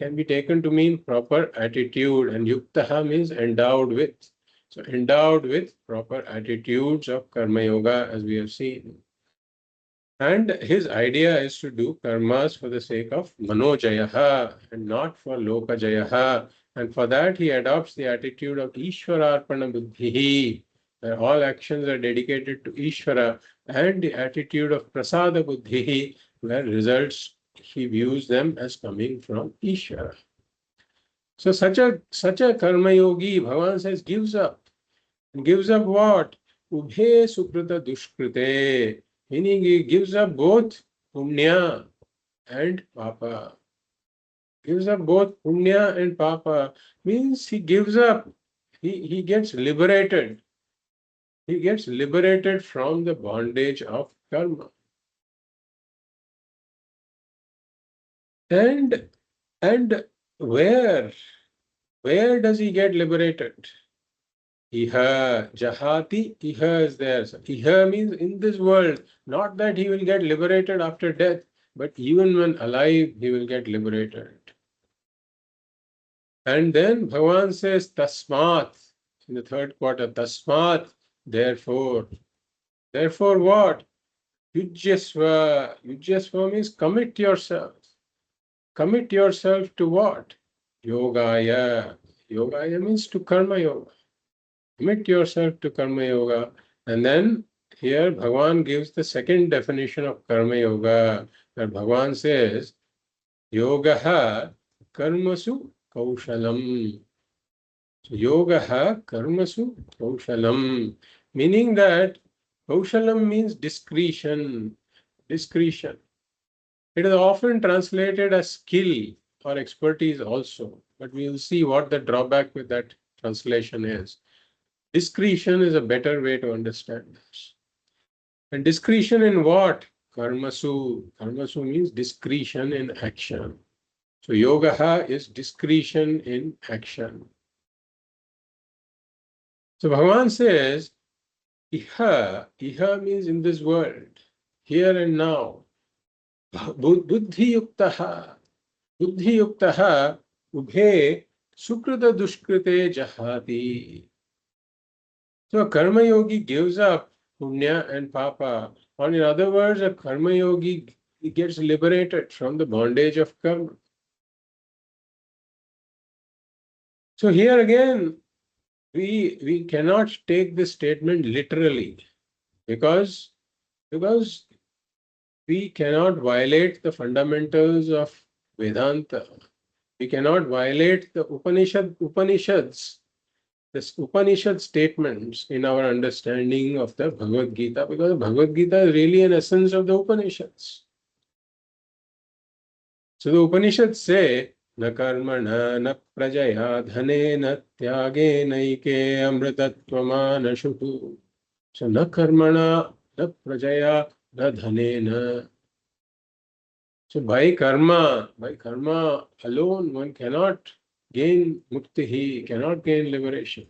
Speaker 1: can be taken to mean proper attitude, and yuktaha means endowed with. So endowed with proper attitudes of karma yoga, as we have seen. And his idea is to do karmas for the sake of manojayaha and not for lokajayaha. And for that he adopts the attitude of Ishwararpana buddhihi, where all actions are dedicated to Ishvara, and the attitude of Prasada buddhihi, where results he views them as coming from Ishvara. So such a karma yogi, Bhagavan says, gives up. And gives up what? Ubhe sukrita dushkrite. Meaning he gives up both punya and papa. Gives up both punya and papa. Means he gives up. He gets liberated. He gets liberated from the bondage of karma. And and where? Where does he get liberated? Iha, Jahati, Iha is there. So Iha means in this world, not that he will get liberated after death, but even when alive, he will get liberated. And then Bhagavan says, Tasmat, in the third quarter, Tasmat, therefore. Therefore what? Yujyasva. Yujyasva means commit yourself. Commit yourself to what? Yogaya. Yogaya means to Karma Yoga. Commit yourself to Karma Yoga. And then here Bhagavan gives the second definition of Karma Yoga, where Bhagavan says, Yogaha karmasu kaushalam. So Yogaha karmasu kaushalam. Meaning that kaushalam means discretion. Discretion. It is often translated as skill or expertise also, but we will see what the drawback with that translation is. Discretion is a better way to understand this. And discretion in what? Karmasu. Karmasu means discretion in action. So yogaha is discretion in action. So Bhagavan says, iha means in this world, here and now. Buddhi yuktaha. Buddhi yuktaha ubhe sukrita dushkrite jahati. So a karma yogi gives up punya and papa. Or in other words, a karma yogi gets liberated from the bondage of karma. So here again, we cannot take this statement literally because we cannot violate the fundamentals of Vedanta. We cannot violate the Upanishads, the Upanishad statements in our understanding of the Bhagavad Gita, because the Bhagavad Gita is really an essence of the Upanishads. So the Upanishads say, na karmana na prajaya dhane na tyage naike amritatvama. So na karmana na prajaya na dhane na. So by karma alone, one cannot gain mukti, cannot gain liberation.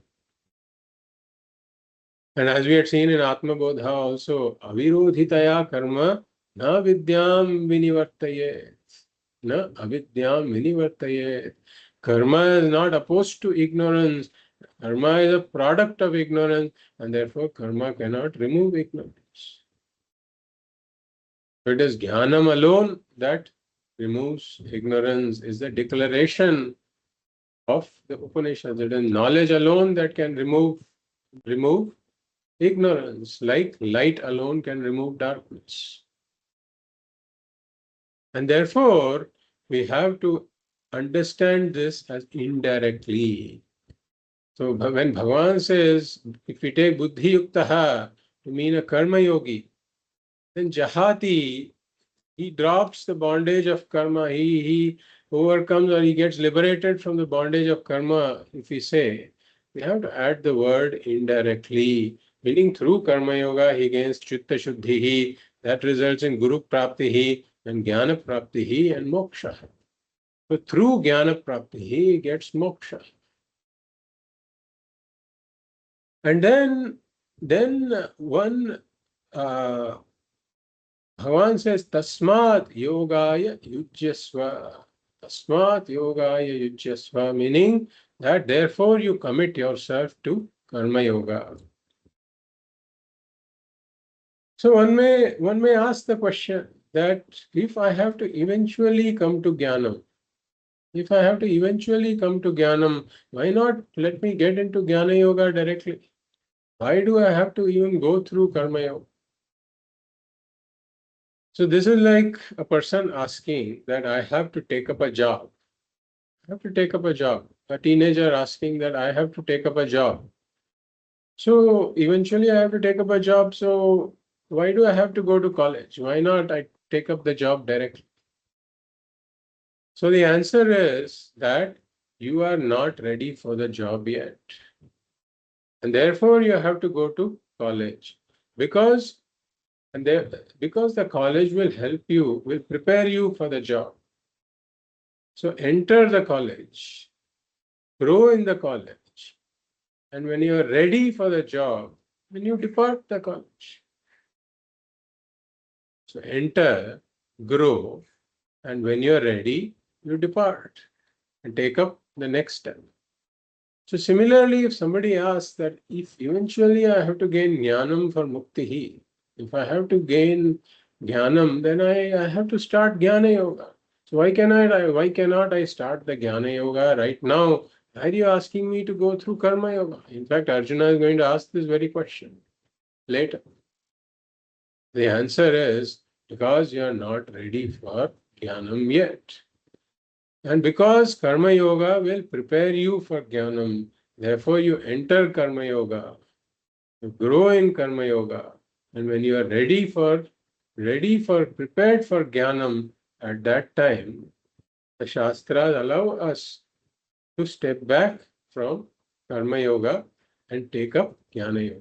Speaker 1: And as we had seen in Atma Bodha also, avirodhitaya karma na vidyam vinivartayet. Na avidyam vinivartayet. Karma is not opposed to ignorance. Karma is a product of ignorance, and therefore karma cannot remove ignorance. It is Jnanam alone that removes ignorance, is the declaration of the Upanishads. It is knowledge alone that can remove ignorance, like light alone can remove darkness. And therefore, we have to understand this as indirectly. So when Bhagavan says, if we take buddhi yuktaha to mean a karma yogi, then jahati, he drops the bondage of karma. overcomes or he gets liberated from the bondage of karma, if we say, we have to add the word indirectly, meaning through Karma Yoga he gains Chitta Shuddhihi, that results in Guru Praptihi and Jnana Praptihi and Moksha. So through Jnana Praptihi he gets Moksha. And then one Bhagavan says, Tasmat Yogaya Yujyasva. Tasmat Yogaya Yujyasva, meaning that therefore you commit yourself to Karma Yoga. So one may ask the question that if I have to eventually come to Jnanam, why not let me get into Jnana Yoga directly? Why do I have to even go through Karma Yoga? So this is like a person asking that I have to take up a job. A teenager asking that I have to take up a job. So eventually I have to take up a job. So why do I have to go to college? Why not I take up the job directly? So the answer is that you are not ready for the job yet. And therefore you have to go to college. Because the college will help you, will prepare you for the job. So enter the college, grow in the college, and when you are ready for the job, then you depart the college. So enter, grow, and when you are ready, you depart and take up the next step. So similarly, if somebody asks that if eventually I have to gain jnanam for muktihi, if I have to gain jnanam, then I have to start jnana yoga. So why cannot I start the jnana yoga right now? Why are you asking me to go through karma yoga? In fact, Arjuna is going to ask this very question later. The answer is because you are not ready for jnanam yet. And because Karma Yoga will prepare you for Jnanam, therefore you enter Karma Yoga, you grow in Karma Yoga, and when you are prepared for Jnanam, at that time, the Shastras allow us to step back from Karma Yoga and take up Jnana Yoga.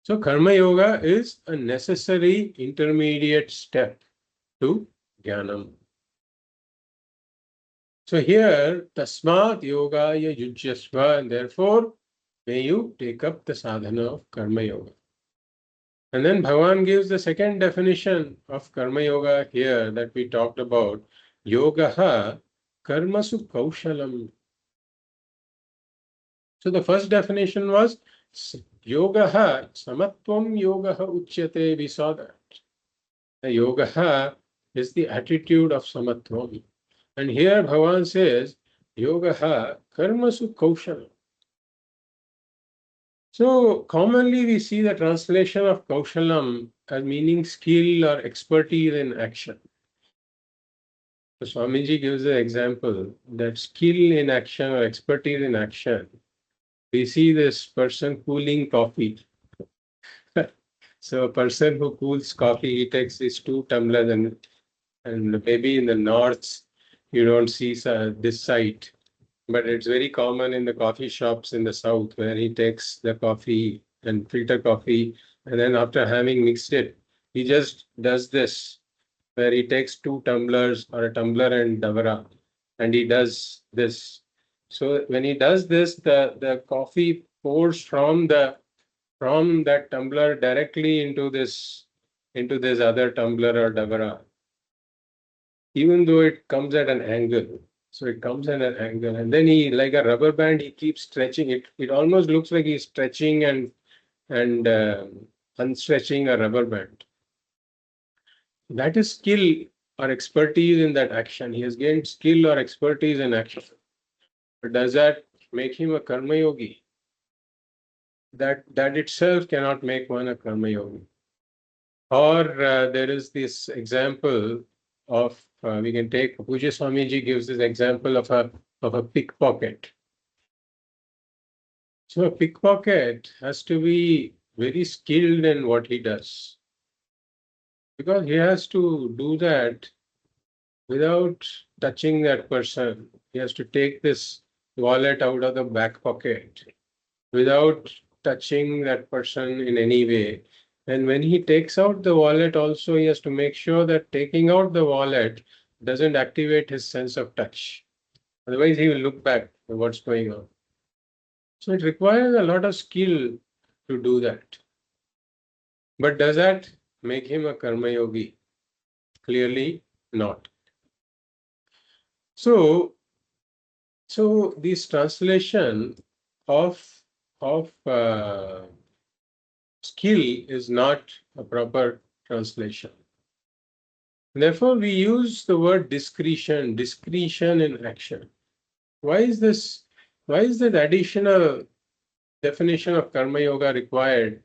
Speaker 1: So Karma Yoga is a necessary intermediate step to Jnanam. So here, Tasmat Yogaya Yujyasva, and therefore may you take up the sadhana of Karma Yoga. And then Bhagavan gives the second definition of Karma Yoga here that we talked about. Yogaha Karmasu Kaushalam. So the first definition was Yogaha Samatvam Yogaha Uchyate. We saw that. The Yogaha is the attitude of Samatvam. And here Bhagavan says, Yogaha Karmasu Kaushalam. So commonly we see the translation of Kaushalam as meaning skill or expertise in action. So Swamiji gives the example that skill in action or expertise in action. We see this person cooling coffee. So a person who cools coffee, he takes these 2 tumblers and maybe in the north you don't see this sight. But it's very common in the coffee shops in the south where he takes the coffee and filter coffee, and then after having mixed it, he just does this, where he takes 2 tumblers or a tumbler and davara, and he does this. So when he does this, the coffee pours from that tumbler directly into this other tumbler or davara, even though it comes at an angle. So it comes at an angle, and then he, like a rubber band, he keeps stretching it. It almost looks like he's stretching and unstretching a rubber band. That is skill or expertise in that action. He has gained skill or expertise in action. But does that make him a karma yogi? That itself cannot make one a karma yogi. Or there is this example of we can take Pujya Swamiji gives this example of a pickpocket. So a pickpocket has to be very skilled in what he does, because he has to do that without touching that person. He has to take this wallet out of the back pocket without touching that person in any way. And when he takes out the wallet, also, he has to make sure that taking out the wallet doesn't activate his sense of touch. Otherwise, he will look back at what's going on. So it requires a lot of skill to do that. But does that make him a karma yogi? Clearly not. So, this translation of skill is not a proper translation. Therefore, we use the word discretion in action. Why is this? Why is that additional definition of karma yoga required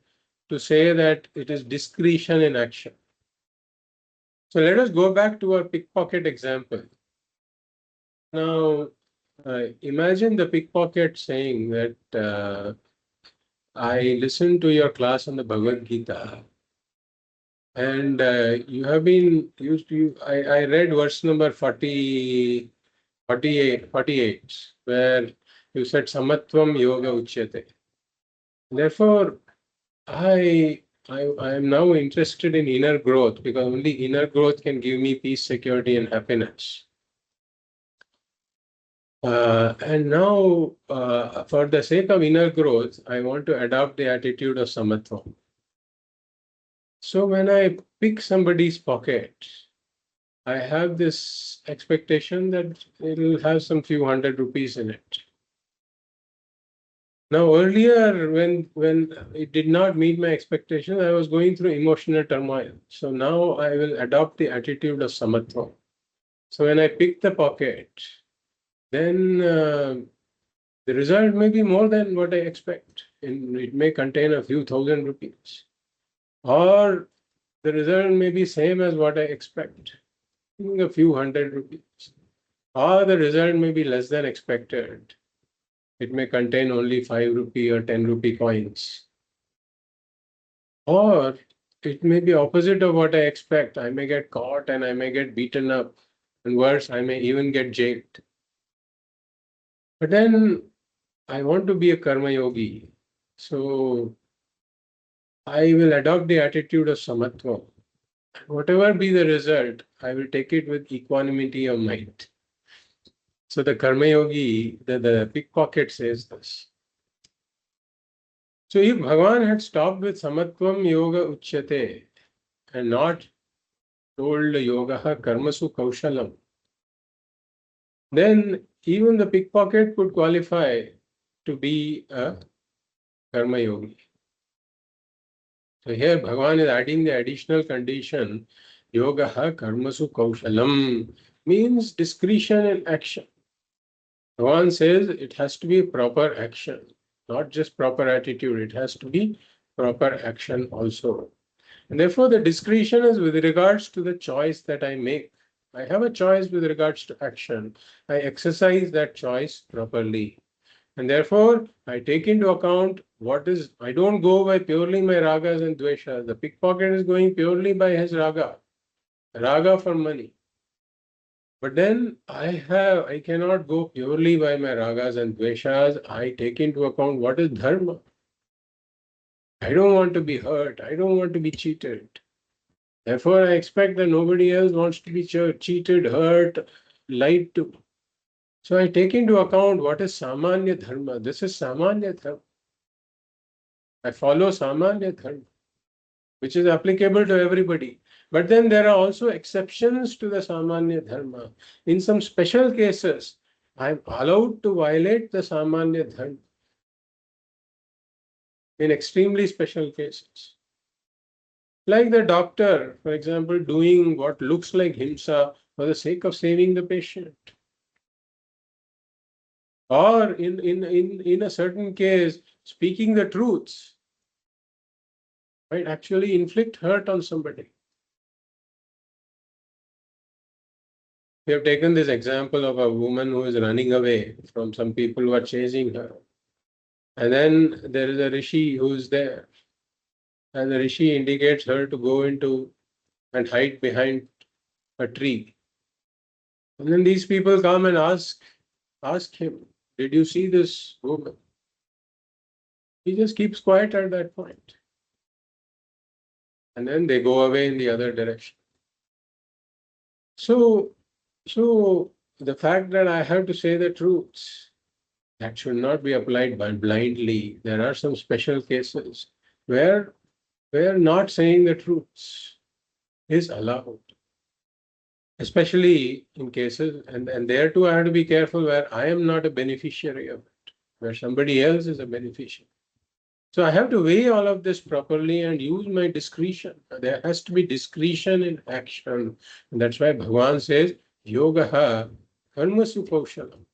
Speaker 1: to say that it is discretion in action? So let us go back to our pickpocket example. Now, imagine the pickpocket saying that I listened to your class on the Bhagavad Gita, and you have been used to. I read verse number 40, 48, where you said Samatvam Yoga Uchyate. Therefore, I am now interested in inner growth because only inner growth can give me peace, security, and happiness. And now, for the sake of inner growth, I want to adopt the attitude of samatva. So when I pick somebody's pocket, I have this expectation that it'll have some few hundred rupees in it. Now earlier, when it did not meet my expectation, I was going through emotional turmoil. So now I will adopt the attitude of samatva. So when I pick the pocket, then the result may be more than what I expect. It may contain a few thousand rupees. Or the result may be same as what I expect, a few hundred rupees. Or the result may be less than expected. It may contain only 5 rupee or 10 rupee coins. Or it may be opposite of what I expect. I may get caught and I may get beaten up. And worse, I may even get jailed. But then I want to be a karma yogi. So I will adopt the attitude of samatva. Whatever be the result, I will take it with equanimity of mind. So the karma yogi, the pickpocket says this. So if Bhagavan had stopped with samatvam yoga uchyate and not told yoga karmasu kaushalam, then even the pickpocket could qualify to be a karma yogi. So here Bhagavan is adding the additional condition, yoga karmasu kaushalam, means discretion in action. Bhagavan says it has to be proper action, not just proper attitude, it has to be proper action also. And therefore the discretion is with regards to the choice that I make. I have a choice with regards to action. I exercise that choice properly. And therefore, I take into account I don't go by purely my ragas and dveshas. The pickpocket is going purely by his raga for money. But then I cannot go purely by my ragas and dveshas. I take into account what is dharma. I don't want to be hurt. I don't want to be cheated. Therefore, I expect that nobody else wants to be cheated, hurt, lied to. So I take into account what is samanya dharma. This is samanya dharma. I follow samanya dharma, which is applicable to everybody. But then there are also exceptions to the samanya dharma. In some special cases, I am allowed to violate the samanya dharma. In extremely special cases. Like the doctor, for example, doing what looks like himsa for the sake of saving the patient. Or in a certain case, speaking the truths might actually inflict hurt on somebody. We have taken this example of a woman who is running away from some people who are chasing her. And then there is a rishi who is there. And the rishi indicates her to go into and hide behind a tree. And then these people come and ask him, did you see this woman? He just keeps quiet at that point. And then they go away in the other direction. So, so the fact that I have to say the truth, that should not be applied blindly. There are some special cases where not saying the truth is allowed. Especially in cases, and there too I have to be careful where I am not a beneficiary of it, where somebody else is a beneficiary. So I have to weigh all of this properly and use my discretion. There has to be discretion in action. And that's why Bhagavan says, Yogaha karmasu kaushalam.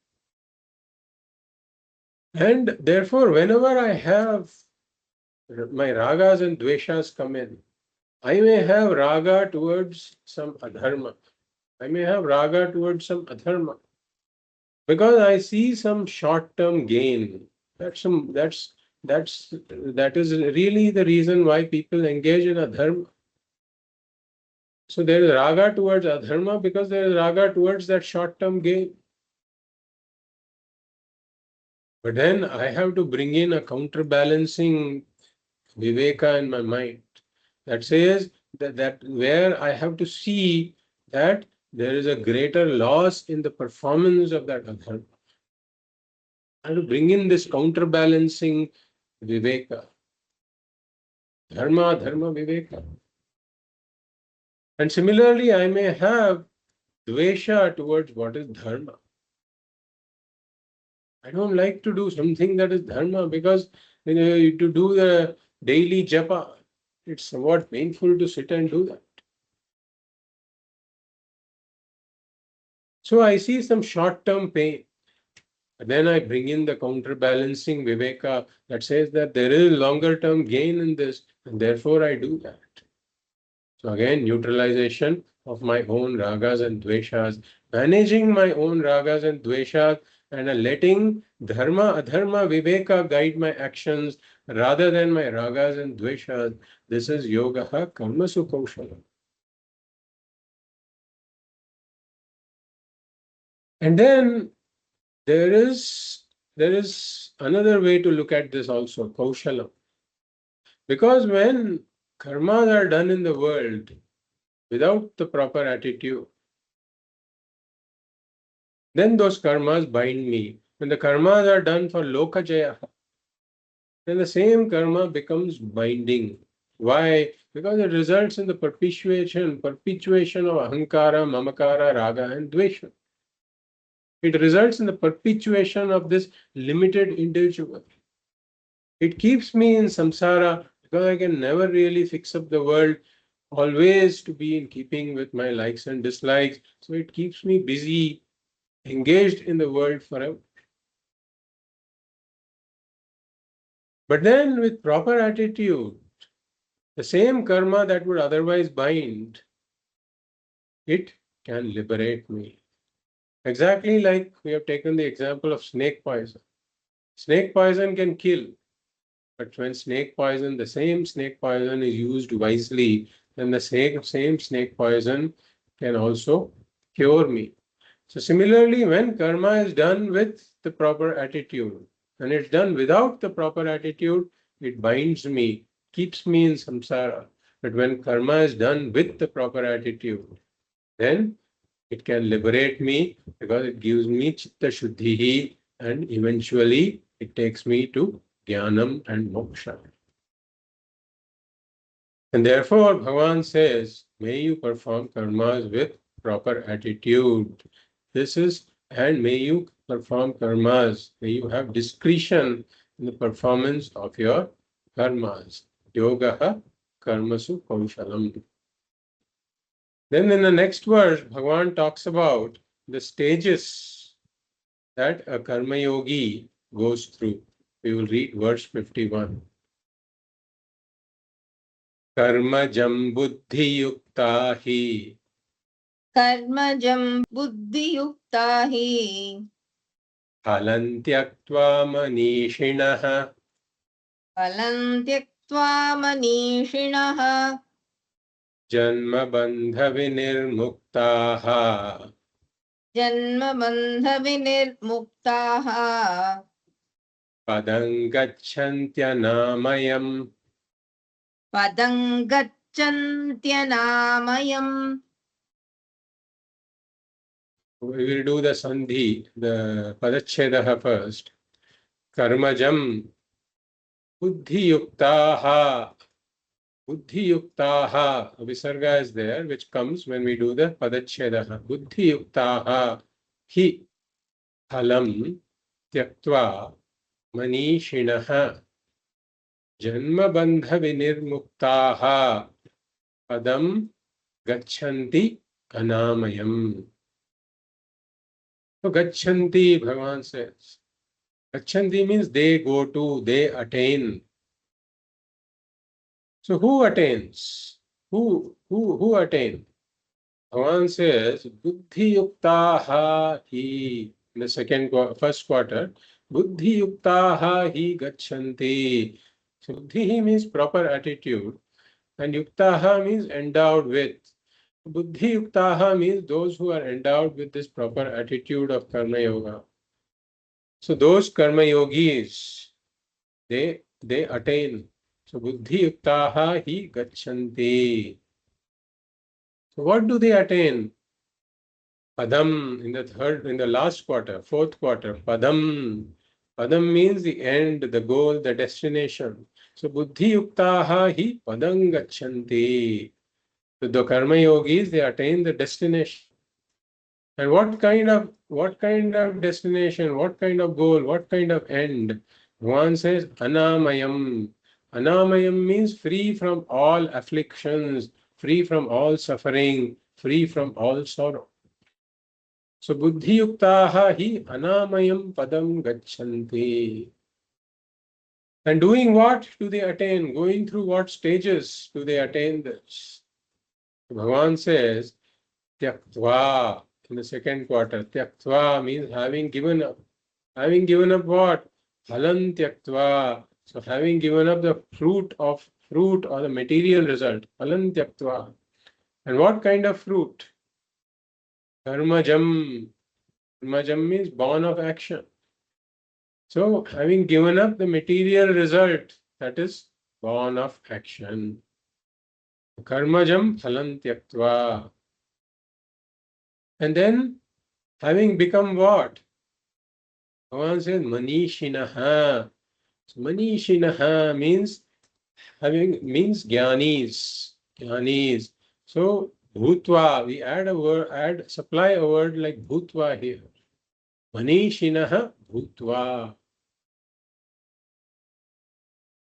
Speaker 1: And therefore, whenever I have my ragas and dveshas come in, I may have raga towards some adharma. I may have raga towards some adharma. Because I see some short-term gain. That is really the reason why people engage in adharma. So there is raga towards adharma because there is raga towards that short-term gain. But then I have to bring in a counterbalancing viveka in my mind that says that where I have to see that there is a greater loss in the performance of that adharma. I have to bring in this counterbalancing viveka. Dharma, dharma, viveka. And similarly, I may have dvesha towards what is dharma. I don't like to do something that is dharma because to do the daily japa, it's somewhat painful to sit and do that. So I see some short-term pain. Then I bring in the counterbalancing viveka that says that there is longer-term gain in this, and therefore I do that. So again, neutralization of my own ragas and dveshas, managing my own ragas and dveshas, and letting dharma, adharma, viveka guide my actions rather than my ragas and dveshas. This is yogaha karmasu kaushalam. And then there is another way to look at this also, kaushalam. Because when karmas are done in the world without the proper attitude, then those karmas bind me. When the karmas are done for lokajaya, then the same karma becomes binding. Why? Because it results in the perpetuation of ahankara, mamakara, raga, and dvesha. It results in the perpetuation of this limited individual. It keeps me in samsara because I can never really fix up the world, always to be in keeping with my likes and dislikes. So it keeps me busy, engaged in the world forever. But then with proper attitude, the same karma that would otherwise bind, it can liberate me. Exactly like we have taken the example of snake poison. Snake poison can kill, but when the same snake poison is used wisely, then the same snake poison can also cure me. So similarly, when karma is done with the proper attitude, when it's done without the proper attitude, it binds me, keeps me in samsara. But when karma is done with the proper attitude, then it can liberate me because it gives me chitta shuddhi and eventually it takes me to Dhyanam and Moksha. And therefore, Bhagavan says, may you perform karmas with proper attitude. And may you perform karmas, may you have discretion in the performance of your karmas. Yogaha karmasu kaushalam. Then in the next verse, Bhagavan talks about the stages that a Karma Yogi goes through. We will read verse 51. Karmajam buddhi yukta hi
Speaker 2: कर्मजं बुद्धियुक्ता हि
Speaker 1: phalam tyaktva manishinah
Speaker 2: फलं त्यक्त्वा मनीषिणः
Speaker 1: janma bandha vinirmuktaha
Speaker 2: जन्मबन्धविनिर्मुक्ताः
Speaker 1: पदं गच्छन्त्यनामयम्
Speaker 2: पदं गच्छन्त्यनामयम्.
Speaker 1: We will do the sandhi, the padachhedaha first. Karmajam buddhiyuktaha. Buddhiyuktaha. Visarga is there, which comes when we do the padachhedaha. Buddhiyuktaha hi phalam tyaktva manishinaha janmabandha vinirmuktaha padam gachanti anamayam. So gachanti, Bhagavan says. Gachanti means they go to, they attain. So who attains? Who attain? Bhagavan says, Buddhi yuktaha hi. In the first quarter, Buddhi yuktaha hi gachanti. So Buddhi means proper attitude, and yuktaha means endowed with. Buddhi yuktaha means those who are endowed with this proper attitude of Karma Yoga. So those Karma Yogis, they attain. So buddhi yuktaha hi gachanti. So what do they attain? Padam in the last quarter, fourth quarter. Padam. Padam means the end, the goal, the destination. So buddhi yuktaha hi padam gachanti. So the karma yogis, they attain the destination. And what kind of destination, what kind of goal, what kind of end? One says anamayam. Anamayam means free from all afflictions, free from all suffering, free from all sorrow. So buddhi yuktaha hi anamayam padam gachanti. And doing what do they attain? Going through what stages do they attain this? Bhagavan says, Tyaktva, in the second quarter. Tyaktva means having given up. Having given up what? Phalam tyaktva. So having given up the fruit or the material result. Phalam tyaktva. And what kind of fruit? Karmajam. Karmajam means born of action. So having given up the material result, that is born of action. Karmajam phalam tyaktva. And then having become what? Bhagavan says manishinaha. So manishinaha means jnanis. Jnanis. So bhutva, we supply a word like bhutva here. Manishinaha bhutva.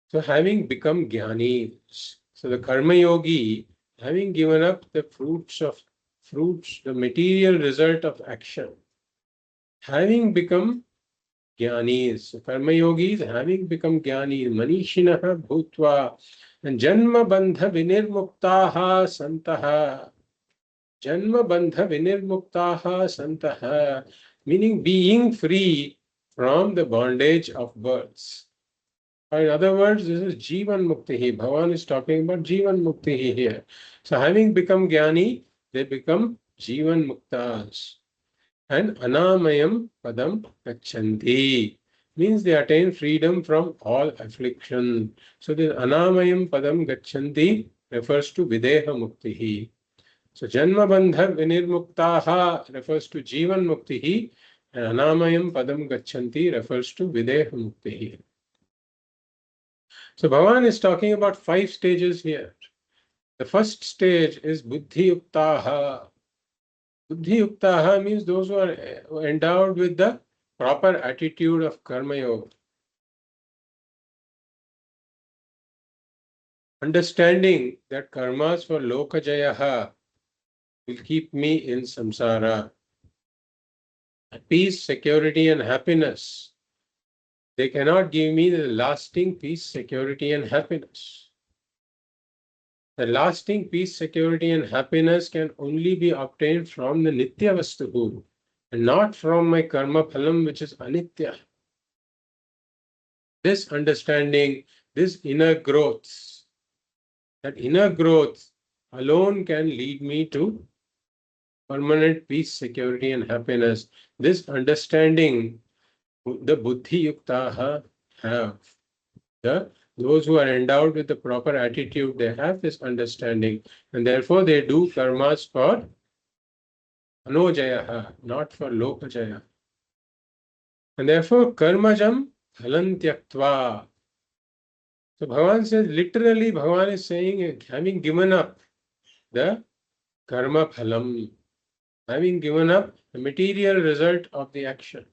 Speaker 1: So having become jnanis. So the karma yogi, having given up the fruits, the material result of action, having become jnanis. So karma yogis, having become jnanis, manishinaha bhutva, and janma bandha vinirmuktaha santaha. Janma bandha vinirmuktaha santaha, meaning being free from the bondage of births. Or in other words, this is Jivan Muktihi. Bhagavan is talking about Jivan Muktihi here. So having become Jnani, they become Jivan Muktas. And Anamayam Padam Gachanti means they attain freedom from all affliction. So this Anamayam Padam Gachanti refers to Videha Muktihi. So Janma Bandha Vinirmuktaha refers to Jivan Muktihi, and Anamayam Padam Gachanti refers to Videha Muktihi. So Bhagavan is talking about 5 stages here. The first stage is Buddhi Yuktaha. Buddhi Yuktaha means those who are endowed with the proper attitude of Karma Yoga. Understanding that karmas for Lokajayaha will keep me in samsara. Peace, security, and happiness. They cannot give me the lasting peace, security, and happiness. The lasting peace, security, and happiness can only be obtained from the Nitya Vastuhu and not from my karma phalam, which is anitya. This understanding, this inner growth, that inner growth alone can lead me to permanent peace, security, and happiness. This understanding the buddhi yuktaha have. Those who are endowed with the proper attitude, they have this understanding, and therefore they do karmas for anojaya, not for lokajaya. And therefore, karmajam phalam tyaktva. So Bhagavan says, literally, Bhagavan is saying, having given up the karma phalam, having given up the material result of the action.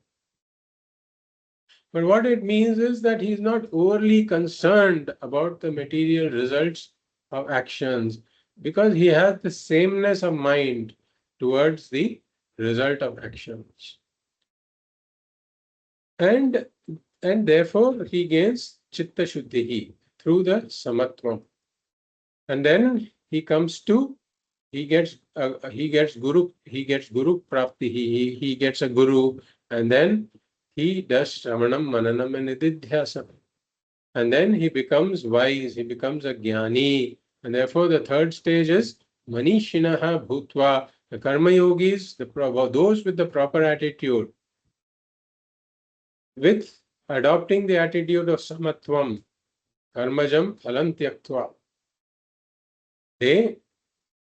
Speaker 1: But what it means is that he is not overly concerned about the material results of actions because he has the sameness of mind towards the result of actions. And therefore he gains chitta shuddhi through the samatvam. And then he comes to he gets guru prapti. He gets a guru, and then he does shravanam, mananam, and nididhyasam. And then he becomes wise, he becomes a jnani. And therefore, the third stage is manishinaha bhutva. The karma yogis, those with the proper attitude, with adopting the attitude of samatvam, karmajam phalam tyaktva, they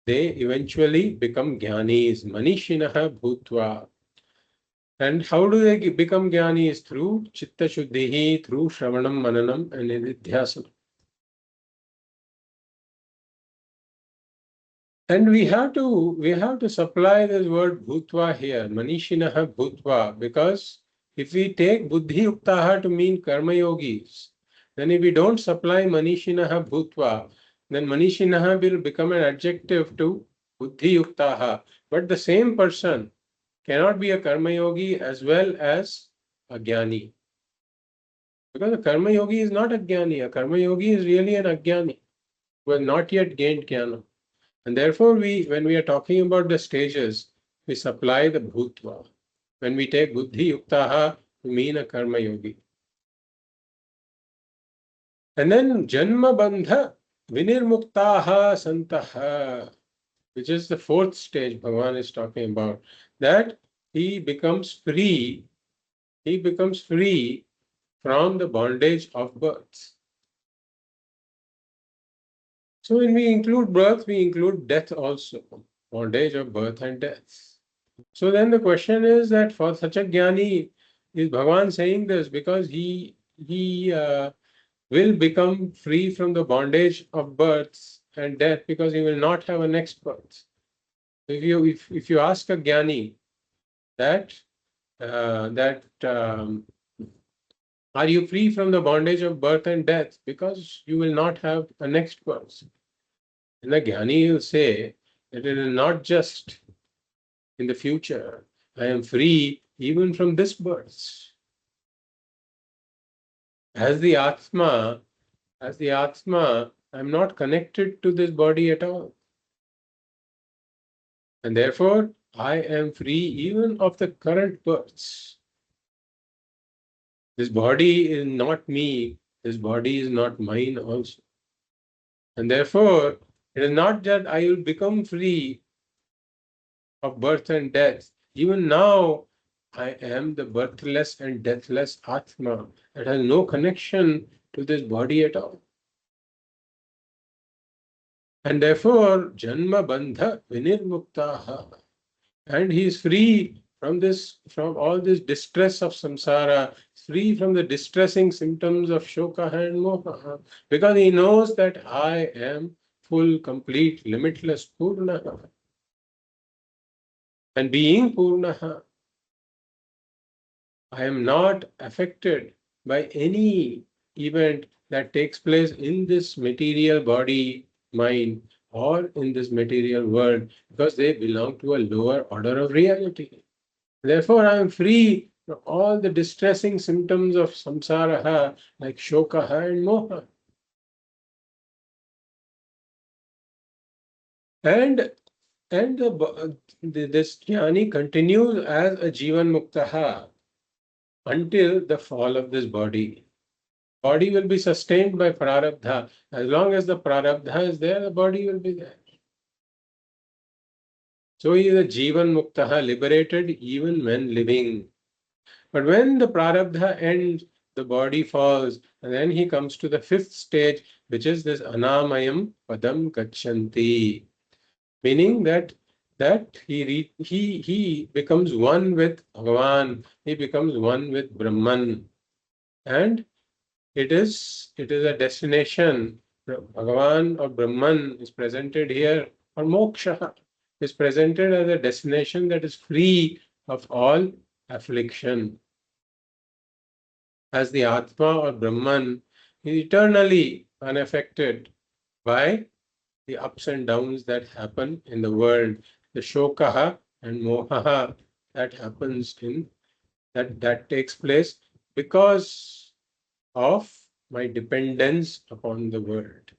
Speaker 1: eventually become jnanis, manishinaha bhutva. And how do they become jnanis? Through chitta shuddhi, through shravanam, mananam, and nididhyasana. And we have to supply this word bhutva here, manishinaha bhutva, because if we take buddhi yuktaha to mean karma yogis, then if we don't supply manishinaha bhutva, then manishinaha will become an adjective to buddhi yuktaha. But the same person cannot be a karma yogi as well as a jnani. Because a karma yogi is not a jnani. A karma yogi is really an ajnani who has not yet gained jnana. And therefore, when we are talking about the stages, we supply the bhutva. When we take buddhi yuktaha, we mean a karma yogi. And then janma bandha vinirmuktaha santaha, which is the fourth stage Bhagavan is talking about, that he becomes free from the bondage of birth. So when we include birth, we include death also, bondage of birth and death. So then the question is that for such a jnani, is Bhagavan saying this because he will become free from the bondage of birth and death because he will not have a next birth. If you ask a jnani that are you free from the bondage of birth and death because you will not have a next birth, and the jnani will say that it is not just in the future. I am free even from this birth. As the Atma, I am not connected to this body at all. And therefore, I am free even of the current births. This body is not me, this body is not mine also. And therefore, it is not that I will become free of birth and death. Even now, I am the birthless and deathless Atma that has no connection to this body at all. And therefore, Janma Bandha Vinirmuktaha. And he is free from all this distress of samsara, free from the distressing symptoms of shoka and moha, because he knows that I am full, complete, limitless Purnaha. And being Purnaha, I am not affected by any event that takes place in this material body, mind, or in this material world, because they belong to a lower order of reality. Therefore, I am free from all the distressing symptoms of samsara, like shoka and moha. And this jnani continues as a jivan muktaha until the fall of this body. Body will be sustained by prarabdha. As long as the prarabdha is there, the body will be there. So he is a Jivan Muktaha, liberated even when living. But when the prarabdha ends, the body falls, and then he comes to the fifth stage, which is this anamayam padam gachanti, meaning that he becomes one with Bhagavan, he becomes one with Brahman, and it is a destination. Bhagavan or Brahman is presented here, or Moksha is presented as a destination that is free of all affliction. As the Atma or Brahman is eternally unaffected by the ups and downs that happen in the world, the shokaha and mohaha that happens in that takes place because of my dependence upon the world.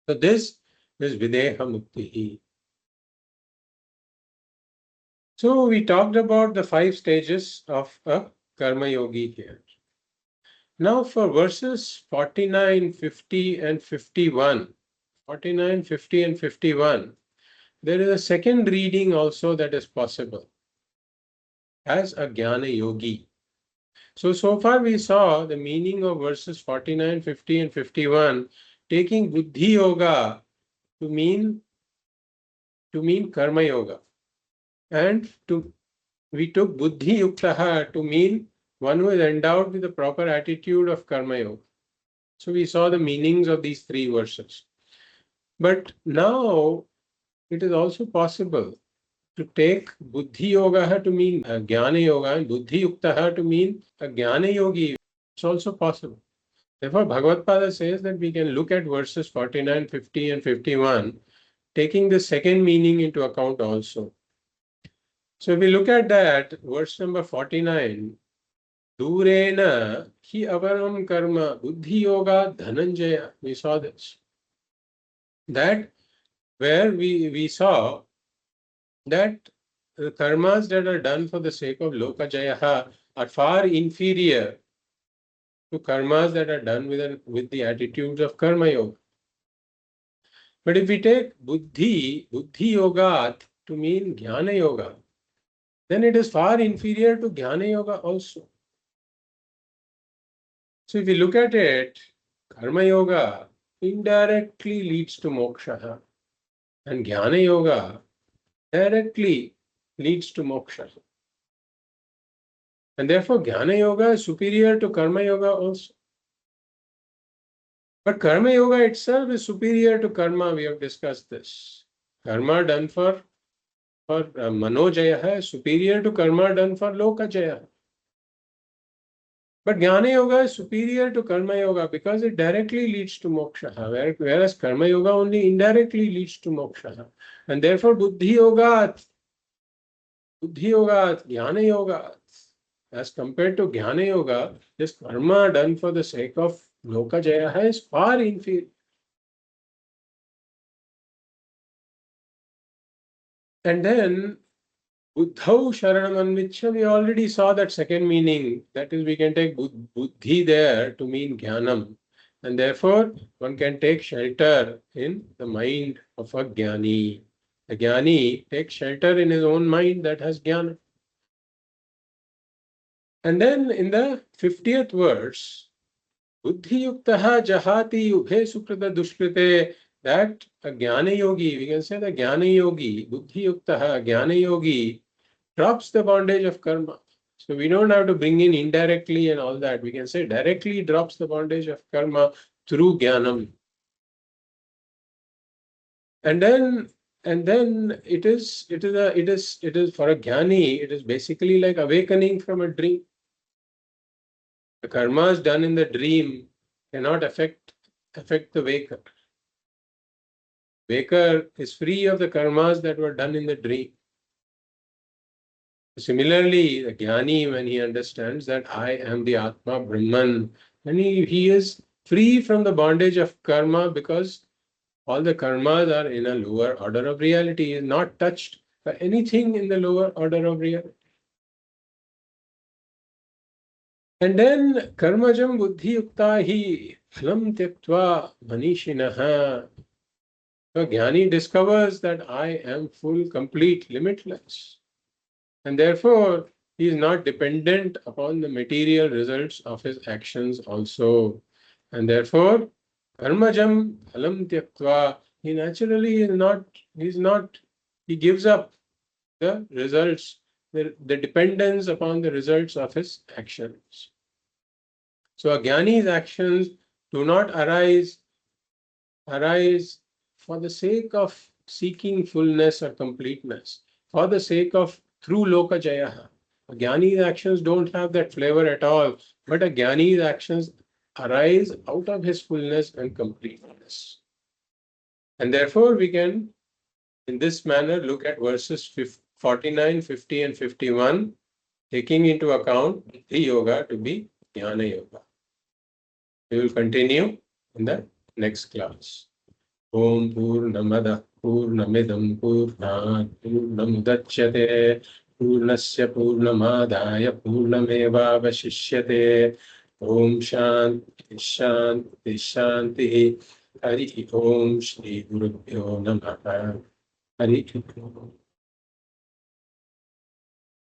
Speaker 1: So this is Videha Mukti. So we talked about the 5 stages of a Karma Yogi here. Now for verses 49, 50 and 51, 49, 50 and 51, there is a second reading also that is possible as a Jnana Yogi. So far we saw the meaning of verses 49, 50 and 51 taking Buddhi Yoga to mean Karma Yoga, and we took Buddhi Yuktaha to mean one who is endowed with the proper attitude of Karma Yoga. So we saw the meanings of these 3 verses. But now it is also possible to take Buddhi Yoga to mean Jnana Yoga and Buddhi Yuktaha to mean a Jnana Yogi. It's also possible. Therefore, Bhagavad Pada says that we can look at verses 49, 50 and 51, taking the second meaning into account also. So if we look at that, verse number 49, Durena hi avaram karma buddhi yoga dhananjaya. We saw this. That where we saw that the karmas that are done for the sake of lokajayaha are far inferior to karmas that are done with the attitudes of karma yoga. But if we take buddhi yoga to mean jnana yoga, then it is far inferior to jnana yoga also. So if we look at it, karma yoga indirectly leads to moksha, and jnana yoga directly leads to moksha. And therefore, Jnana Yoga is superior to Karma Yoga also. But Karma Yoga itself is superior to Karma. We have discussed this. Karma done for Manojaya is superior to Karma done for Lokajaya. But Jnana Yoga is superior to Karma Yoga because it directly leads to Moksha, whereas Karma Yoga only indirectly leads to Moksha. And therefore, Buddhi Yoga, Jnana Yoga, as compared to Jnana Yoga, this karma done for the sake of Lokajaya is far inferior. And then Buddhau Shरणमन, we already saw that second meaning. That is, we can take Buddhi there to mean Jnanam. And therefore, one can take shelter in the mind of a Jnani. The Jnani takes shelter in his own mind that has Jnana. And then in the 50th verse, Buddhi Yuktaha Jahati Ubhe Sukrita Dushkrite, that a Jnana Yogi, we can say the Jnana Yogi, Buddhi Yuktaha, Jnana Yogi, drops the bondage of karma. So we don't have to bring in indirectly and all that. We can say directly drops the bondage of karma through Jnanam. And then it is for a Jnani, it is basically like awakening from a dream. The karmas done in the dream cannot affect the waker. Waker is free of the karmas that were done in the dream. Similarly, the Jnani, when he understands that I am the Atma Brahman, and he is free from the bondage of karma because all the karmas are in a lower order of reality, he is not touched by anything in the lower order of reality. And then karmajam buddhi yukta hi phalam tyaktva manishinaha. So Jnani discovers that I am full, complete, limitless. And therefore, he is not dependent upon the material results of his actions also. And therefore, karmajam phalam tyaktva, he naturally he gives up the results, the dependence upon the results of his actions. So a jnani's actions do not arise for the sake of seeking fullness or completeness, for the sake of through loka jaya. A jnani's actions don't have that flavor at all, but a jnani's actions arise out of his fullness and completeness. And therefore, we can, in this manner, look at verses 49, 50, and 51, taking into account the yoga to be Jnana Yoga. We will continue in the next class. Om Purnamada Purnamidam Purnat Purnamudachyate Purnasya Purnamadaya Purnameva Vashishyate Om Shanti Shanti Shanti Hari Om Shri Gurubhyo Namaha Hari Om